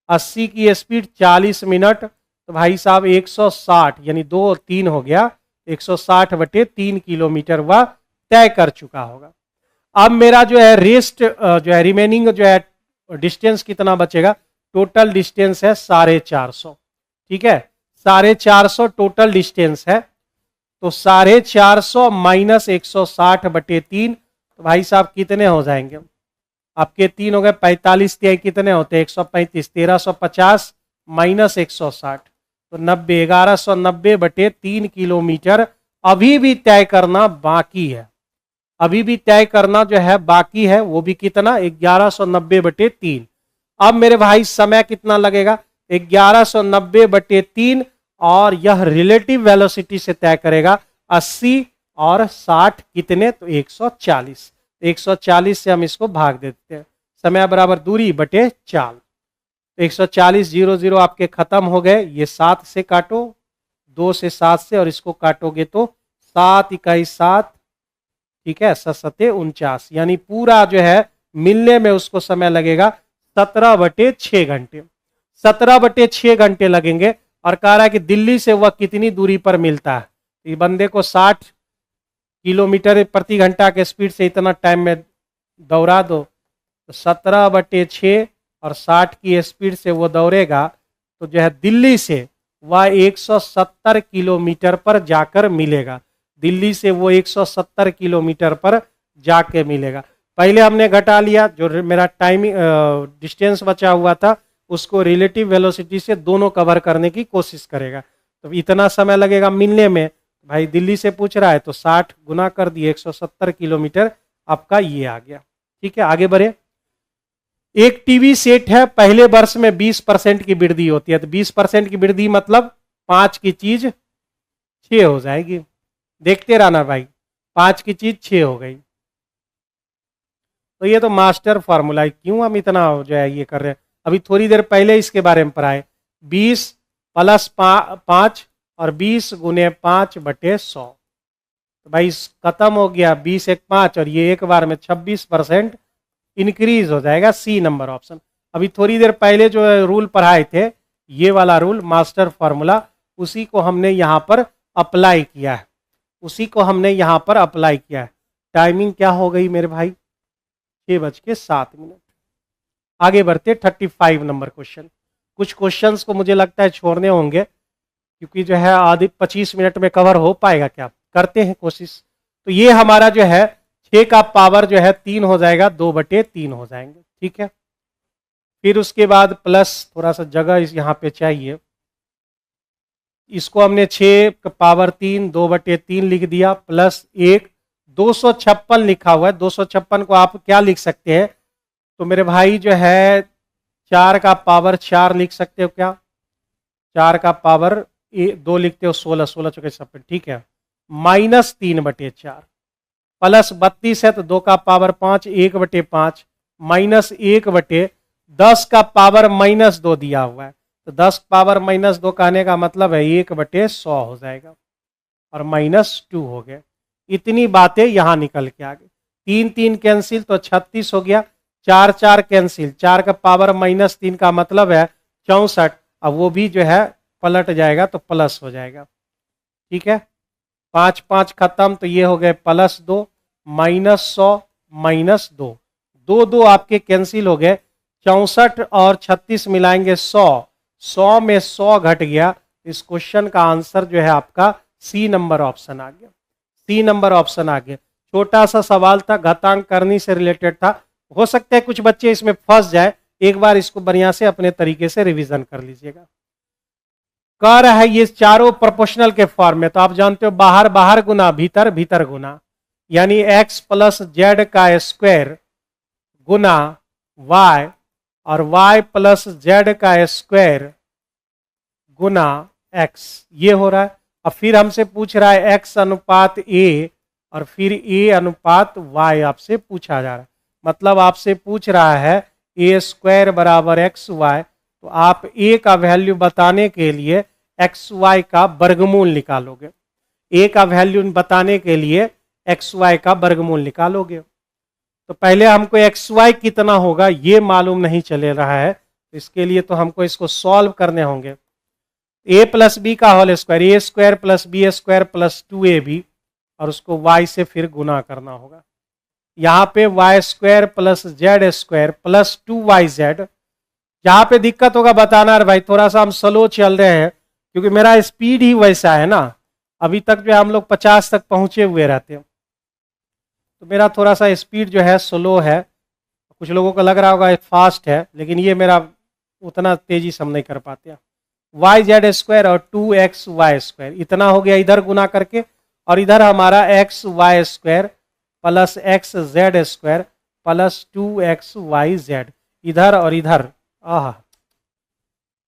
80 की स्पीड 40 मिनट, तो भाई साहब 160 यानी 2 और 3 हो गया, 160/3 किलोमीटर वह तय कर चुका होगा। अब मेरा जो है रेस्ट जो है रिमेनिंग जो है डिस्टेंस कितना बचेगा, टोटल डिस्टेंस है 450। ठीक है, 450 टोटल डिस्टेंस है, तो 450 माइनस 160/3, तो भाई साहब कितने हो जाएंगे आपके, 3 हो गए 45, कितने होते हैं 135, 1350 माइनस 160, तो 90, 1190/3 किलोमीटर अभी भी तय करना बाकी है। अभी भी तय करना जो है बाकी है, वो भी कितना 1190/3। अब मेरे भाई समय कितना लगेगा 1190/3, और यह रिलेटिव वेलोसिटी से तय करेगा 80 और 60 कितने, तो 140। 140 से हम इसको भाग देते हैं, समय बराबर दूरी बटे चाल, तो 140 0 आपके खत्म हो गए। ये 7 से काटो, 2 से 7 से, और इसको काटोगे तो 7 इकाई 7, ठीक है, 7 49, यानी पूरा जो है मिलने में उसको समय लगेगा 17/6 घंटे। 17/6 घंटे लगेंगे। और कह रहा है कि दिल्ली से वह कितनी दूरी पर मिलता है, इस बंदे को 60 किलोमीटर प्रति घंटा के स्पीड से इतना टाइम में दौड़ा दो, तो 17/6 और 60 की स्पीड से वो दौड़ेगा, तो जो है दिल्ली से वह 170 किलोमीटर पर जाकर मिलेगा। दिल्ली से वो 170 किलोमीटर पर जाके मिलेगा। पहले हमने घटा लिया, जो मेरा टाइमिंग डिस्टेंस बचा हुआ था उसको रिलेटिव वेलोसिटी से दोनों कवर करने की कोशिश करेगा, तो इतना समय लगेगा मिलने में। भाई दिल्ली से पूछ रहा है तो 60 गुना कर दिए 170 किलोमीटर, आपका ये आ गया। ठीक है, आगे बढ़े। एक टीवी सेट है, पहले वर्ष में 20% की वृद्धि होती है, तो 20% की वृद्धि मतलब 5 की चीज 6 हो जाएगी। देखते रहना भाई, 5 की चीज 6 हो गई। तो ये तो मास्टर फॉर्मूला है, क्यों हम इतना जो है ये कर रहे हैं। अभी थोड़ी देर पहले इसके बारे में पढ़ाए, 20 + 5 और 20 × 5/100, तो भाई खत्म हो गया। 20 × 5 और ये एक बार में 26% इंक्रीज हो जाएगा, सी नंबर ऑप्शन। अभी थोड़ी देर पहले जो रूल पढ़ाए थे, ये वाला रूल मास्टर फॉर्मूला, उसी को हमने यहाँ पर अप्लाई किया है, उसी को हमने यहाँ पर अप्लाई किया है। टाइमिंग क्या हो गई मेरे भाई 6:07। आगे बढ़ते 35 नंबर क्वेश्चन। कुछ क्वेश्चंस को मुझे लगता है छोड़ने होंगे, क्योंकि जो है आधे 25 मिनट में कवर हो पाएगा क्या, करते हैं कोशिश। तो ये हमारा जो है 6 का पावर जो है 3 हो जाएगा, 2/3 हो जाएंगे। ठीक है, फिर उसके बाद प्लस थोड़ा सा जगह इस यहाँ पे चाहिए, इसको हमने 6 का पावर 3 2/3 लिख दिया, प्लस 1 256 लिखा हुआ है। 256 को आप क्या लिख सकते हैं, तो मेरे भाई जो है 4 का पावर 4 लिख सकते हो क्या, 4 का पावर 2 लिखते हो, 16 16 चौके 56। ठीक है, -3/4 प्लस 32 है तो 2 का पावर 5 1/5 माइनस 1/10 का पावर -2 दिया हुआ है, तो 10 पावर -2 कहने का मतलब है 1/100 हो जाएगा, और -2 हो गए। इतनी बातें यहां निकल के आ गई। 3 3 कैंसिल तो 36 हो गया, 4 4 कैंसिल, 4 का पावर -3 का मतलब है 64, अब वो भी जो है पलट जाएगा तो प्लस हो जाएगा। ठीक है, 5 5 खत्म, तो ये हो गए +2 -100 -2, 2 2 आपके कैंसिल हो गए। 64 और 36 मिलाएंगे 100, 100 में 100 घट गया। इस क्वेश्चन का आंसर जो है आपका सी नंबर ऑप्शन आ गया, सी नंबर ऑप्शन आ गया। छोटा सा सवाल था, घातांक करनी से रिलेटेड था। हो सकता है कुछ बच्चे इसमें फंस जाए, एक बार इसको बढ़िया से अपने तरीके से रिवीजन कर लीजिएगा। कह रहा है ये चारों प्रोपोर्शनल के फॉर्म में, तो आप जानते हो बाहर बाहर गुना भीतर, भीतर गुना, यानी x + z का स्क्वायर गुना y और y + z का स्क्वायर गुना x, ये हो रहा है। अब फिर हमसे पूछ रहा है x अनुपात a और फिर a अनुपात y आपसे पूछा जा रहा है। मतलब आपसे पूछ रहा है a² = xy, तो आप a का वैल्यू बताने के लिए xy का वर्गमूल निकालोगे। a का वैल्यू बताने के लिए xy का वर्गमूल निकालोगे। तो पहले हमको xy कितना होगा ये मालूम नहीं चले रहा है, तो इसके लिए तो हमको इसको सॉल्व करने होंगे। a + b का whole square, a² + b² + 2ab, और उसको y से फिर गुना करना होगा। यहाँ पे y² + z² + 2yz। जहाँ पे दिक्कत होगा बताना है भाई, थोड़ा सा हम स्लो चल रहे हैं क्योंकि मेरा स्पीड ही वैसा है ना। अभी तक जो है हम लोग 50 तक पहुंचे हुए रहते हैं, तो मेरा थोड़ा सा स्पीड जो है स्लो है। कुछ लोगों को लग रहा होगा फास्ट है, लेकिन ये मेरा उतना तेजी से हम नहीं कर पाते। yz² और 2xy² इतना हो गया इधर गुना करके, और इधर हमारा xy² + xz² + 2xyz, इधर और इधर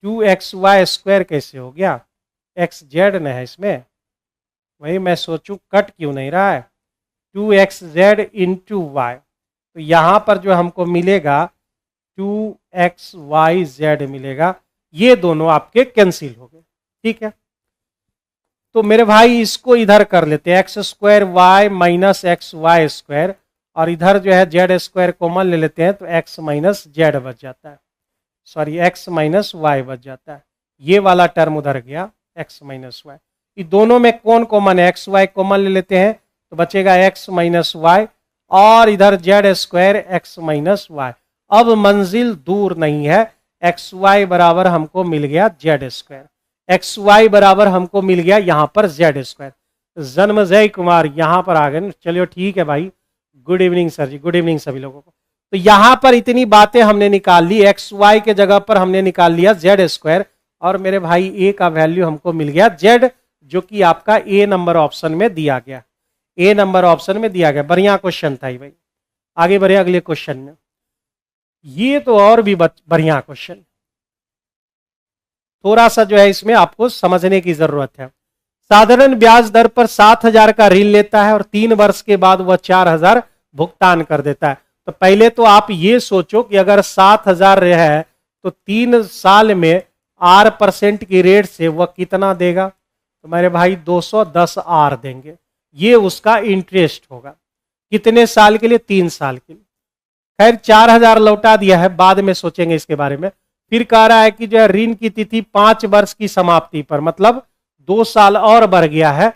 2xy² कैसे हो गया, xz न है इसमें, वही मैं सोचूं कट क्यों नहीं रहा है। 2xz × y, तो यहाँ पर जो हमको मिलेगा 2xyz मिलेगा, ये दोनों आपके कैंसिल हो गए। ठीक है, तो मेरे भाई इसको इधर कर लेते हैं, x² y - xy², और इधर जो है z² कॉमन ले लेते हैं, तो x - z बच जाता है, सॉरी x - y बच जाता है। ये वाला टर्म उधर गया x - y। ये दोनों में कौन कॉमन है, xy कॉमन ले लेते हैं, तो बचेगा x - y, और इधर z² x - y। अब मंजिल दूर नहीं है, xy बराबर हमको मिल गया z², xy बराबर हमको मिल गया यहाँ पर z²। जन्मजय कुमार यहाँ पर आ गए, चलिए ठीक है भाई, गुड इवनिंग सर जी, गुड इवनिंग सभी लोगों को। तो यहाँ पर इतनी बातें हमने निकाल ली, xy के जगह पर हमने निकाल लिया z², और मेरे भाई a का वैल्यू हमको मिल गया z, जो कि आपका a नंबर ऑप्शन में दिया गया, a नंबर ऑप्शन में दिया गया। बढ़िया क्वेश्चन था भाई, आगे बढ़े अगले क्वेश्चन में। ये तो और भी बढ़िया क्वेश्चन, थोड़ा सा जो है इसमें आपको समझने की जरूरत है। साधारण ब्याज दर पर 7,000 का ऋण लेता है और 3 वर्ष के बाद वह 4,000 भुगतान कर देता है। तो पहले तो आप ये सोचो कि अगर 7,000 है तो 3 साल में R% की रेट से वह कितना देगा, तो मेरे भाई 210 R देंगे, ये उसका इंटरेस्ट होगा। कितने साल के लिए, 3 साल के लिए। खैर 4,000 लौटा दिया है, बाद में सोचेंगे इसके बारे में। फिर कह रहा है कि जो है ऋण की तिथि 5 वर्ष की समाप्ति पर, मतलब 2 साल और बढ़ गया है।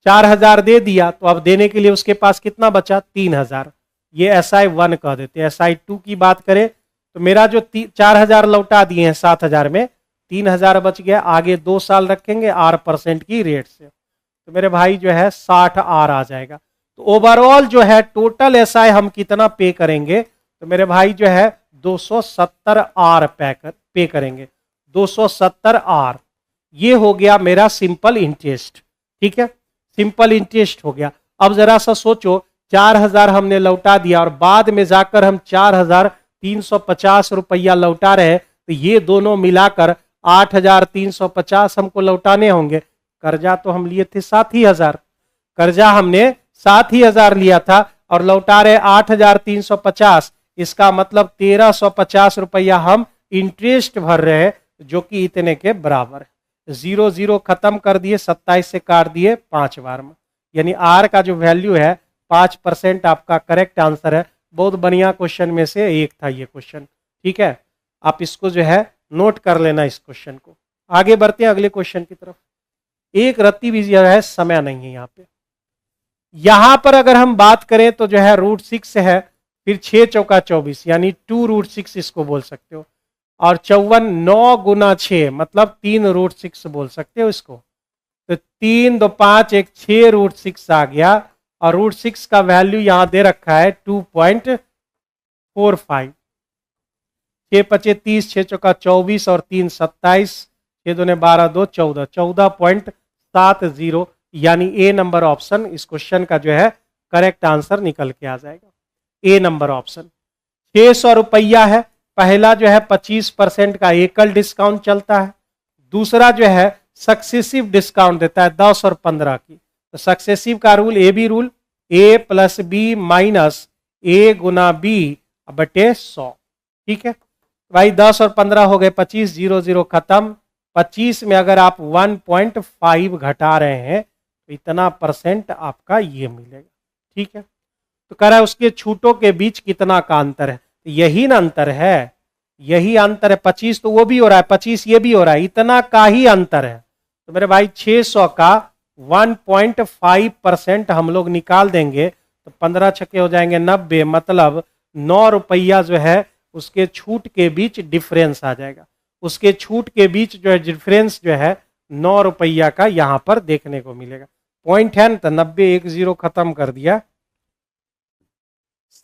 4,000 दे दिया, तो अब देने के लिए उसके पास कितना बचा, 3,000। ये SI1 कह देते हैं। SI2 की बात करें तो मेरा जो 4,000 लौटा दिए हैं 7,000 में, 3,000 बच गया, आगे 2 साल रखेंगे R% की रेट से, तो मेरे भाई जो है 60 R आ जाएगा। तो ओवरऑल जो है टोटल SI हम कितना पे करेंगे, तो मेरे भाई जो है 270 R पे करेंगे, 270 R। ये हो गया मेरा सिंपल इंटरेस्ट। ठीक है, सिंपल इंटरेस्ट हो गया। अब जरा सा सोचो, 4,000 हमने लौटा दिया और बाद में जाकर हम 4,350 रुपया लौटा रहे, तो ये दोनों मिलाकर 8,350 हमको लौटाने होंगे। कर्जा तो हम लिए थे 7,000, कर्जा हमने 7,000 लिया था और लौटा रहे 8,350, इसका मतलब 1,350 रुपया हम इंटरेस्ट भर रहे हैं, जो कि इतने के बराबर है। 0 0 खत्म कर दिए, 27 से काट दिए 5 बार में, यानी R का जो वैल्यू है 5% आपका करेक्ट आंसर है। बहुत बढ़िया क्वेश्चन में से एक था ये क्वेश्चन। ठीक है, आप इसको जो है नोट कर लेना इस क्वेश्चन को। आगे बढ़ते हैं अगले क्वेश्चन की तरफ। एक रत्ती भी जो है समय नहीं है यहाँ पे। यहां पर अगर हम बात करें तो जो है √6 है, फिर 6 चौका 24 यानी 2√6 इसको बोल सकते हो, और 54 9 गुना 6 मतलब 3√6 बोल सकते हो इसको। तो 3 2 5 1 6√6 आ गया, और √6 का वैल्यू यहां दे रखा है 2.45। 6 पचे 30, 6 चौका 24 और 3 27, 6 दूने 12 2 14, 14.70 यानी ए नंबर ऑप्शन इस क्वेश्चन का जो है करेक्ट आंसर निकल के आ जाएगा। ए नंबर ऑप्शन। 600 रुपया है, पहला जो है 25% का एकल डिस्काउंट चलता है, दूसरा जो है सक्सेसिव डिस्काउंट देता है 10 और 15 की। तो सक्सेसिव का rule a b rule, a plus B minus a गुना बी बटे 100। ठीक है भाई, 10 और 15 हो गए 25, 0 0 खत्म। 25 में अगर आप 1.5 घटा रहे हैं तो इतना % आपका ये मिलेगा। ठीक है, तो कह रहा है उसके छूटों के बीच कितना का अंतर है, यही ना अंतर है, यही अंतर है। 25 तो वो भी हो रहा है, 25 ये भी हो रहा है, इतना का ही अंतर है। तो मेरे भाई 600 का 1.5% हम लोग निकाल देंगे तो 15 छक्के हो जाएंगे 90, मतलब 9 रुपया जो है उसके छूट के बीच डिफरेंस आ जाएगा। उसके छूट के बीच जो है डिफरेंस जो है 9 रुपया का यहां पर देखने को मिलेगा। पॉइंट है ना, तो 90 1 0 खत्म कर दिया।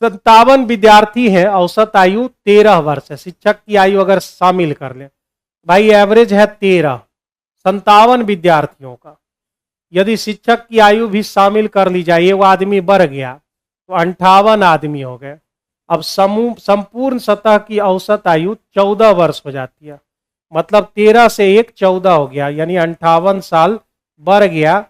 57 विद्यार्थी है, औसत आयु 13 वर्ष है। शिक्षक की आयु अगर शामिल कर ले, भाई एवरेज है 13, 57 विद्यार्थियों का। यदि शिक्षक की आयु भी शामिल कर ली जाए, वो आदमी बढ़ गया तो 58 आदमी हो गए। अब संपूर्ण सतह की औसत आयु 14 वर्ष हो जाती है, मतलब 13 से 1 14 हो गया, यानी 58 साल बढ़ गया।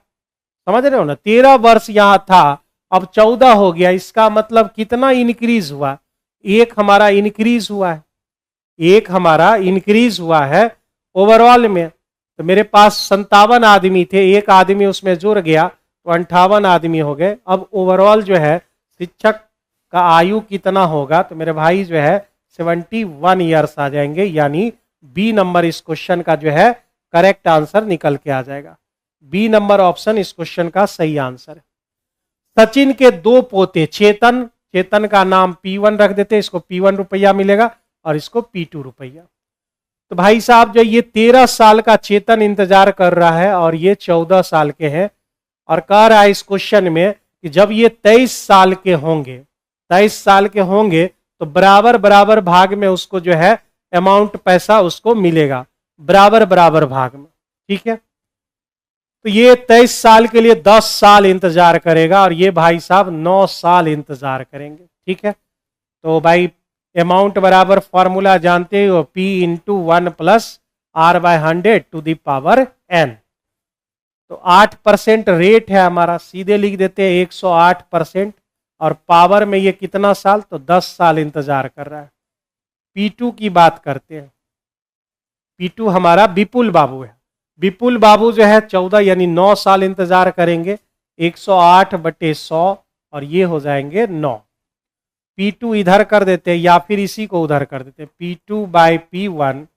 समझ रहे हो ना, 13 वर्ष यहां था, अब 14 हो गया। इसका मतलब कितना इंक्रीज हुआ, एक हमारा इंक्रीज हुआ है, एक हमारा इंक्रीज हुआ है ओवरऑल में। तो मेरे पास 57 आदमी थे, एक आदमी उसमें जुड़ गया तो 58 आदमी हो गए। अब ओवरऑल जो है शिक्षक का आयु कितना होगा, तो मेरे भाई जो है 71 ईयर्स आ जाएंगे, यानी बी नंबर इस क्वेश्चन का जो है करेक्ट आंसर निकल के आ जाएगा। बी नंबर ऑप्शन इस क्वेश्चन का सही आंसर है। सचिन के 2 पोते चेतन, चेतन का नाम P1 रख देते, इसको P1 रुपया मिलेगा और इसको P2 रुपया। तो भाई साहब जो ये 13 साल का चेतन इंतजार कर रहा है और ये 14 साल के हैं, और कह रहा है इस क्वेश्चन में कि जब ये 23 साल के होंगे, 23 साल के होंगे तो बराबर बराबर भाग में उसको जो है अमाउंट पैसा उसको मिलेगा, बराबर बराबर भाग में। ठीक है, तो ये 23 साल के लिए 10 साल इंतजार करेगा और ये भाई साहब 9 साल इंतजार करेंगे। ठीक है, तो भाई अमाउंट बराबर फॉर्मूला जानते हो, P × 1 + R/100⁴ तो 8% रेट है हमारा, सीधे लिख देते हैं 108%, और पावर में ये कितना साल, तो 10 साल इंतजार कर रहा है। P2 की बात करते हैं, P2 हमारा विपुल बाबू है। विपुल बाबू जो है 14 यानी 9 साल इंतजार करेंगे, 108/100 और ये हो जाएंगे 9। P2 इधर कर देते हैं या फिर इसी को उधर कर देते हैं, P2/P1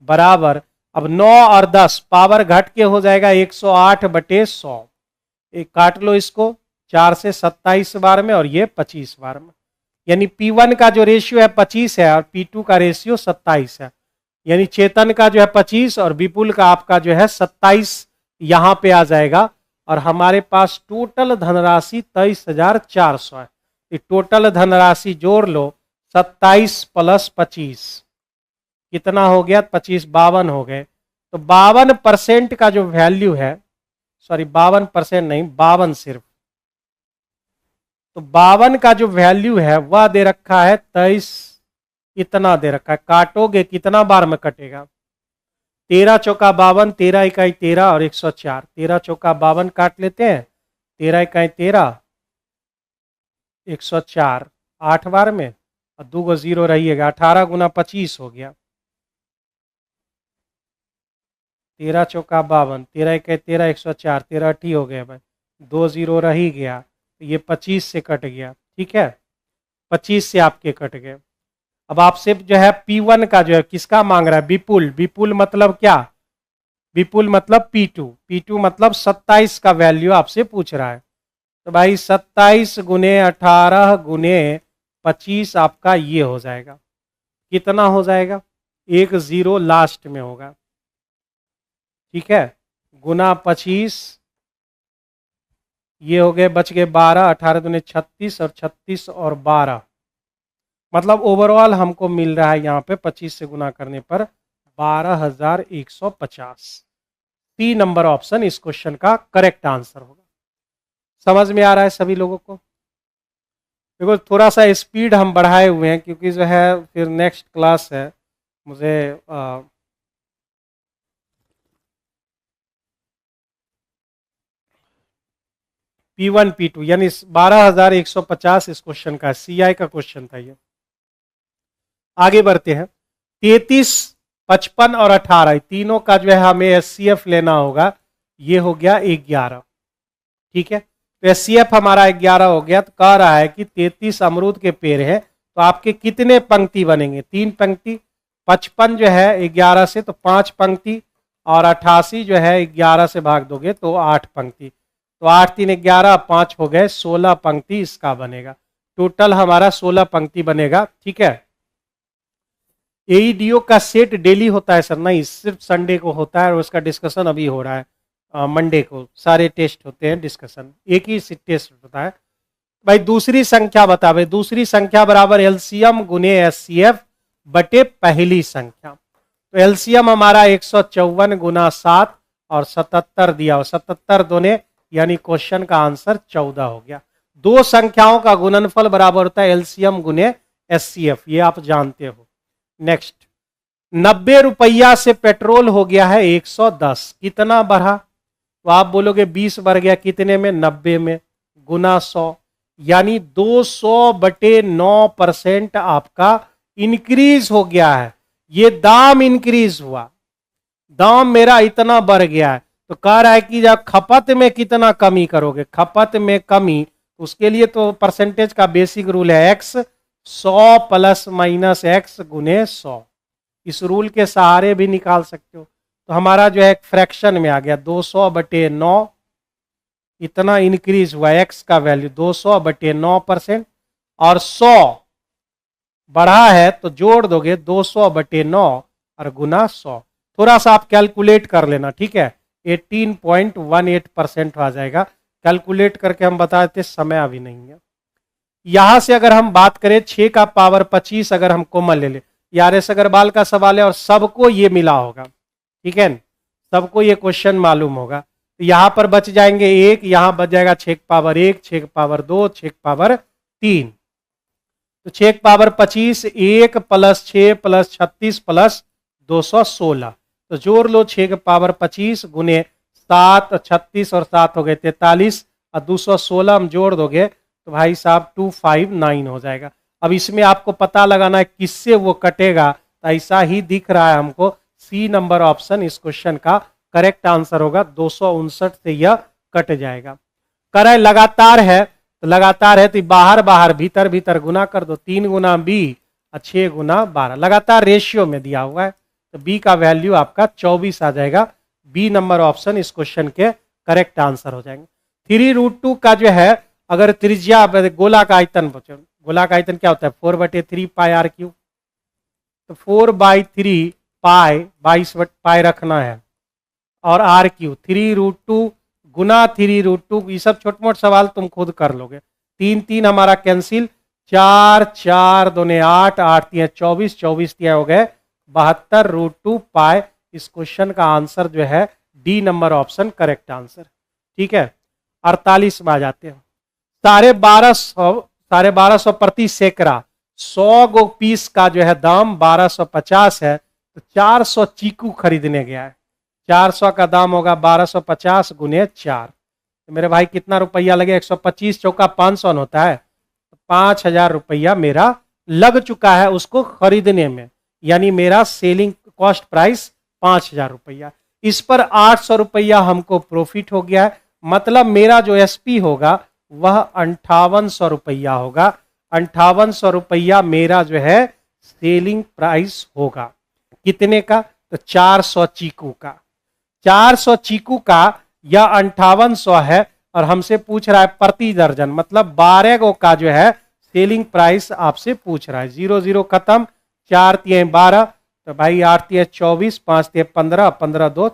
बराबर, अब 9 और 10 पावर घट के हो जाएगा 108/100। एक काट लो इसको, 4 से 27 बार में और ये 25 बार में, यानी P1 का जो रेशियो है 25 है और P2 का रेशियो 27 है, यानी चेतन का जो है 25 और विपुल का आपका जो है 27 यहां पे आ जाएगा। और हमारे पास टोटल धनराशि 23,400 है। टोटल धनराशि जोड़ लो, 27 + 25 कितना हो गया, 25 52 हो गए। तो 52% का जो वैल्यू है, सॉरी 52% नहीं 52 सिर्फ, तो 52 का जो वैल्यू है वह दे रखा है 23, इतना दे रखा है। काटोगे कितना बार में कटेगा, 13 चौका 52, 13 इकाई 13 और 104, 13 चौका 52 काट लेते हैं, 13 इकाई 13, 104 8 बार में और 2 गो 0 रहिएगा, 18 × 25 हो गया। 13 चौका 52, 13 इकाई 13, 104, 13 8 हो गया भाई, 2 0 रह ही गया, तो ये 25 से कट गया। ठीक है, 25 से आपके कट गए। अब आपसे जो है P1 का जो है किसका मांग रहा है, विपुल। विपुल मतलब क्या, विपुल मतलब P2, P2 मतलब 27 का वैल्यू आपसे पूछ रहा है। तो भाई 27 गुने 18 गुने 25 आपका ये हो जाएगा, कितना हो जाएगा, एक जीरो लास्ट में होगा, ठीक है, गुना 25, ये हो गए बच गए 12, 18 दुने 36 और 36 और 12, मतलब ओवरऑल हमको मिल रहा है यहाँ पे 25 से गुना करने पर 12,150। 3 नंबर ऑप्शन इस क्वेश्चन का करेक्ट आंसर होगा। समझ में आ रहा है सभी लोगों को? देखो थोड़ा सा स्पीड हम बढ़ाए हुए हैं क्योंकि जो है फिर नेक्स्ट क्लास है, मुझे P1 P2 यानी 12,150 इस क्वेश्चन का CI का क्वेश्चन था ये। आगे बढ़ते हैं। 33, 55 और 18 तीनों का जो है हमें SCF लेना होगा। ये हो गया 11, ठीक है, तो SCF हमारा 11 हो गया। तो कह रहा है कि 33 अमरूद के पेड़ है तो आपके कितने पंक्ति बनेंगे, 3 पंक्ति। 55 जो है 11 से तो 5 पंक्ति, और 88 जो है 11 से भाग दोगे तो 8 पंक्ति। तो 8 3 11, 5 हो गए 16 पंक्ति इसका बनेगा। टोटल हमारा 16 पंक्ति बनेगा, ठीक है। AEDO का सेट डेली होता है सर? नहीं, सिर्फ संडे को होता है और उसका डिस्कशन अभी हो रहा है। मंडे को सारे टेस्ट होते हैं, डिस्कशन एक ही टेस्ट होता है। भाई दूसरी संख्या बता, भाई दूसरी संख्या बराबर LCM गुने SCF बटे पहली संख्या। तो LCM हमारा 154 गुना 7 और 77 दिया, और 77 दोने यानी क्वेश्चन का आंसर 14 हो गया। दो संख्याओं का गुणनफल बराबर होता है LCM गुने SCF, ये आप जानते हो। नेक्स्ट, 90 रुपया से पेट्रोल हो गया है 110, कितना बढ़ा? तो आप बोलोगे 20 बढ़ गया, कितने में? 90 में, गुना 100 यानी 200/9% आपका इंक्रीज हो गया है। ये दाम इंक्रीज हुआ, दाम मेरा इतना बढ़ गया है। तो कह रहा है कि जब खपत में कितना कमी करोगे, खपत में कमी, उसके लिए तो परसेंटेज का बेसिक रूल है x 100 प्लस माइनस x गुने 100। इस रूल के सहारे भी निकाल सकते हो। तो हमारा जो है फ्रैक्शन में आ गया 200/9, इतना इंक्रीज हुआ x का वैल्यू 200/9%, और 100 बढ़ा है तो जोड़ दोगे 200/9 और गुना 100। थोड़ा सा आप कैलकुलेट कर लेना, ठीक है, 18.18% आ जाएगा। कैलकुलेट करके हम बता देते, समय अभी नहीं है। यहां से अगर हम बात करें 6 का पावर 25, अगर हम कॉमन ले ले, RS अग्रवाल का सवाल है और सबको ये मिला होगा, ठीक है, सबको ये क्वेश्चन मालूम होगा। तो यहां पर बच जाएंगे 1, यहां बच जाएगा 6 पावर 1, 6 पावर 2, 6 पावर 3। तो 6 पावर 25, 1 प्लस 6 प्लस 36 प्लस 216। तो जोड़ लो 6 पावर 25 गुने 7, 36 और 7 हो गए 43, और 216 हम जोड़ दोगे तो भाई साहब 259 हो जाएगा। अब इसमें आपको पता लगाना है किससे वो कटेगा। तो ऐसा ही दिख रहा है हमको, C नंबर ऑप्शन इस क्वेश्चन का करेक्ट आंसर होगा। 259 से यह कट जाएगा। कर लगातार है तो लगातार है तो बाहर बाहर भीतर भीतर गुना कर दो, 3 गुना B और 6 गुना 12, लगातार रेशियो में दिया हुआ है। तो B का वैल्यू आपका 24 आ जाएगा। B नंबर ऑप्शन इस क्वेश्चन के करेक्ट आंसर हो जाएंगे। 3√2 का जो है अगर त्रिज्या गोला का आयतन, गोला का आयतन क्या होता है 4/3 पाई r3। तो 4/3 पाई 22 पाई रखना है, और r3 3√2 गुना 3√2। ये सब छोट मोट सवाल तुम खुद कर लोगे। 3 3 हमारा कैंसिल, 4 4 दूने 8, 8 3 24, 24 3 हो गए 72√2 पाई। इस क्वेश्चन का आंसर जो है D number option correct answer, ठीक है। 48 में आ जाते हैं। 1250 प्रति सैकड़ा, 100 गो पीस का जो है दाम 1250 है। तो 400 चीकू खरीदने गया है, 400 का दाम होगा 1250 गुने 4। तो मेरे भाई कितना रुपया लगे, 125 चौका 500 होता है, तो 5000 रुपया मेरा लग चुका है उसको खरीदने में, यानी मेरा सेलिंग कॉस्ट प्राइस 5000 रुपया। इस पर 800 रुपया हमको प्रॉफिट हो गया है, मतलब मेरा जो SP होगा वह 5800 रुपया होगा। 5800 रुपया मेरा जो है सेलिंग प्राइस होगा। कितने का? तो 400 चीकू का। 400 चीकू का या 5800 है, और हमसे पूछ रहा है प्रति दर्जन, मतलब 12 गो का जो है सेलिंग प्राइस आपसे पूछ रहा है। 0 0 खत्म, 4 3 12, तो भाई 8 3 24, 5 3 15, 15 2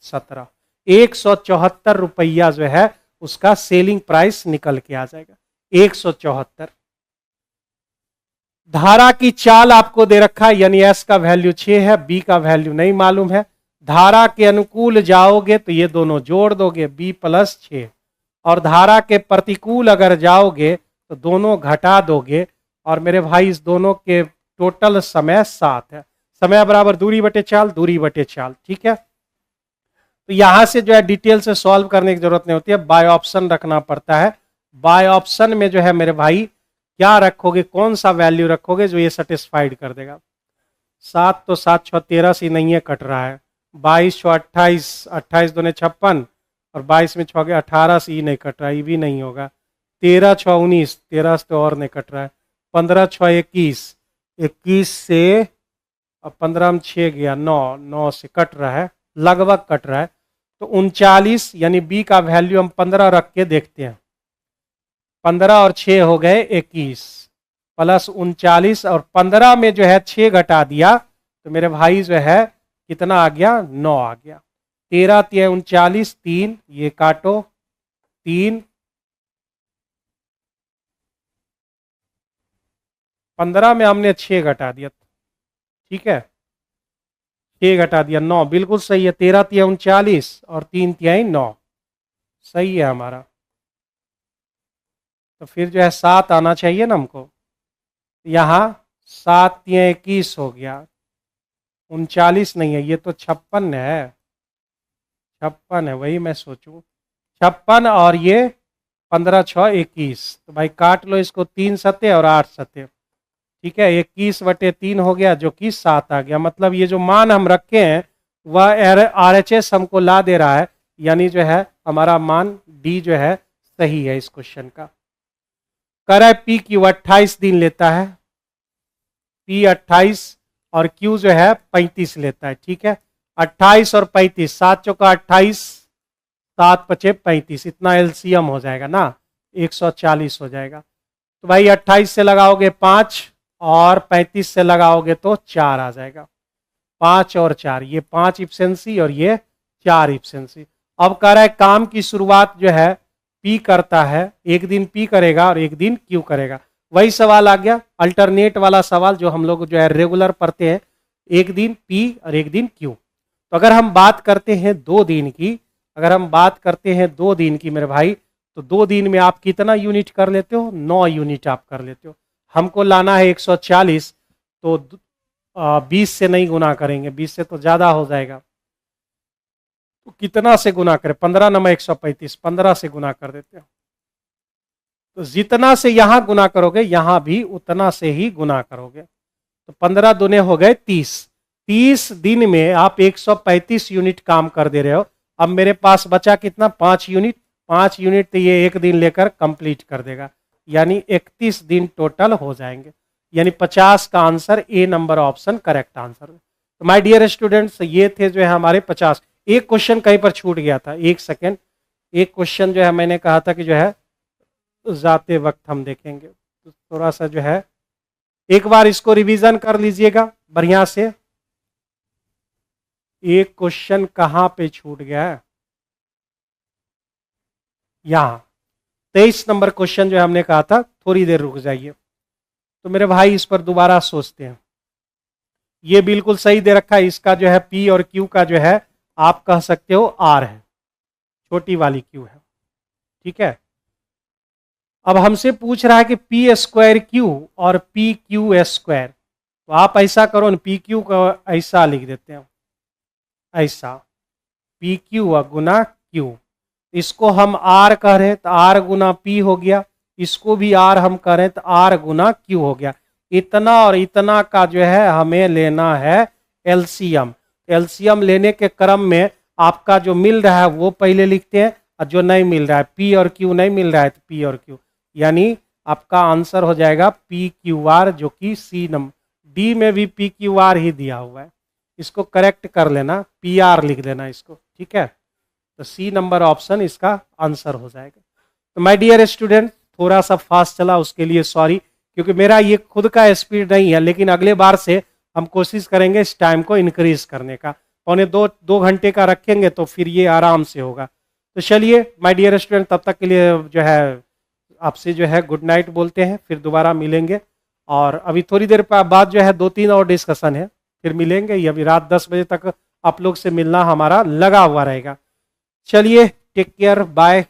17, 174 रुपया जो है उसका सेलिंग प्राइस निकल के आ जाएगा, 174। धारा की चाल आपको दे रखा है, यानी एस का वैल्यू 6 है, बी का वैल्यू नहीं मालूम है। धारा के अनुकूल जाओगे तो ये दोनों जोड़ दोगे, बी प्लस 6, और धारा के प्रतिकूल अगर जाओगे तो दोनों घटा दोगे, और मेरे भाई इस दोनों के टोटल समय 7 है। समय बराबर दूरी बटे चाल, दूरी बटे चाल, ठीक है। तो यहां से जो है डिटेल से सॉल्व करने की जरूरत नहीं होती है, बाय ऑप्शन रखना पड़ता है। बाय ऑप्शन में जो है मेरे भाई क्या रखोगे, कौन सा वैल्यू रखोगे जो ये सेटिस्फाइड कर देगा। 7 तो 7 6 13 से नहीं है, कट रहा है। 22 6 28, 28 दूने 56, और 22 में 6 18 से ही नहीं कट रहा, ये भी नहीं होगा। 13 6 19, 13 से तो और नहीं कट रहा है। 15 6 21, 21 से, अब 15 में 6 गया, 9 9 से कट रहा है, लगभग कट रहा है। तो 39, यानी बी का वैल्यू हम 15 रख के देखते हैं। 15 और 6 हो गए 21, प्लस 39, और 15 में जो है 6 घटा दिया तो मेरे भाई जो है कितना आ गया, 9 आ गया। 13 3 39, 3, ये काटो, 3, 15 में हमने 6 घटा दिया, ठीक है, 6 घटा दिया, 9, बिल्कुल सही है। 13 3 39 और 3 3 9, सही है हमारा। तो फिर जो है 7 आना चाहिए ना हमको, यहाँ 7 3 21 हो गया, 39 नहीं है, ये तो 56 है, 56 है, वही मैं सोचूं, 56, और ये 15 6 21, तो भाई काट लो इसको, 3 सत्ते और 8 सत्ते, ठीक है, 21 बटे 3 हो गया, जो कि 7 आ गया। मतलब ये जो मान हम रखे हैं वह RHS हमको ला दे रहा है, यानी जो है हमारा मान डी जो है सही है इस क्वेश्चन का। कर है पी क्यू 28 दिन लेता है, पी 28 और क्यू जो है 35 लेता है, ठीक है। 28 और 35, 7 चौका 28, 7 पचे 35, इतना एलसीएम हो जाएगा ना, 140 हो जाएगा। तो भाई 28 से लगाओगे 5 और 35 से लगाओगे तो 4 आ जाएगा, 5 और 4, ये 5 इफिशिएंसी और ये 4 इफिशिएंसी। अब कह रहा है काम की शुरुआत जो है पी करता है, एक दिन पी करेगा और एक दिन क्यू करेगा। वही सवाल आ गया, अल्टरनेट वाला सवाल जो हम लोग जो है रेगुलर पढ़ते हैं, एक दिन पी और एक दिन क्यू। तो अगर हम बात करते हैं 2 दिन की, अगर हम बात करते हैं 2 दिन की मेरे भाई, तो 2 दिन में आप कितना यूनिट कर लेते हो, 9 यूनिट आप कर लेते हो। हमको लाना है 140, तो 20 से नहीं गुना करेंगे, 20 से तो ज़्यादा हो जाएगा, तो कितना से गुना करें, 15 नमा 135, 15 से गुना कर देते हैं। तो जितना से यहां गुना करोगे यहां भी उतना से ही गुना करोगे, तो 15 दूने हो गए 30। 30 दिन में आप 135 यूनिट काम कर दे रहे हो। अब मेरे पास बचा कितना, 5 यूनिट, 5 यूनिट तो ये एक दिन लेकर कंप्लीट कर देगा, यानी 31 दिन टोटल हो जाएंगे, यानी 50 का answer A number option correct answer. तो माय डियर स्टूडेंट्स, ये थे जो है हमारे 50। एक क्वेश्चन कहीं पर छूट गया था, एक सेकेंड, एक क्वेश्चन जो है मैंने कहा था कि जो है जाते वक्त हम देखेंगे, तो थोड़ा सा जो है एक बार इसको रिवीजन कर लीजिएगा बढ़िया से। एक क्वेश्चन कहां पे छूट गया है, यहां 23 नंबर क्वेश्चन जो है हमने कहा था थोड़ी देर रुक जाइए, तो मेरे भाई इस पर दोबारा सोचते हैं। ये बिल्कुल सही दे रखा है, इसका जो है पी और क्यू का जो है आप कह सकते हो आर है, छोटी वाली क्यू है, ठीक है। अब हमसे पूछ रहा है कि पी स्क्वायर क्यू और पी क्यू स्क्वायर, तो आप ऐसा करो न, पी क्यू को ऐसा लिख देते हैं, ऐसा पी क्यू गुना क्यू, इसको हम आर कह रहे हैं तो आर गुना पी हो गया, इसको भी आर हम कह रहे हैं तो आर गुना क्यू हो गया। इतना और इतना का जो है हमें लेना है एलसीएम। एलसीएम लेने के क्रम में आपका जो मिल रहा है वो पहले लिखते हैं, और जो नहीं मिल रहा है, पी और क्यू नहीं मिल रहा है तो पी और क्यू, यानी आपका आंसर हो जाएगा पी क्यू आर, जो कि सी नंबर, डी में भी पी क्यू आर ही दिया हुआ है, इसको करेक्ट कर लेना, पी आर लिख देना इसको, ठीक। ठीक है, तो सी नंबर ऑप्शन इसका आंसर हो जाएगा। तो माय डियर स्टूडेंट, थोड़ा सा फास्ट चला उसके लिए सॉरी, क्योंकि मेरा ये खुद का स्पीड नहीं है, लेकिन अगले बार से हम कोशिश करेंगे इस टाइम को इंक्रीज करने का। पौने दो घंटे का रखेंगे तो फिर ये आराम से होगा। तो चलिए माय डियर स्टूडेंट, तब तक के लिए जो है आपसे जो है गुड नाइट बोलते हैं, फिर दोबारा मिलेंगे। और अभी थोड़ी देर बाद जो है 2-3 और डिस्कशन है, फिर मिलेंगे। ये अभी रात 10 बजे तक आप लोग से मिलना हमारा लगा हुआ रहेगा। चलिए, टेक केयर, बाय।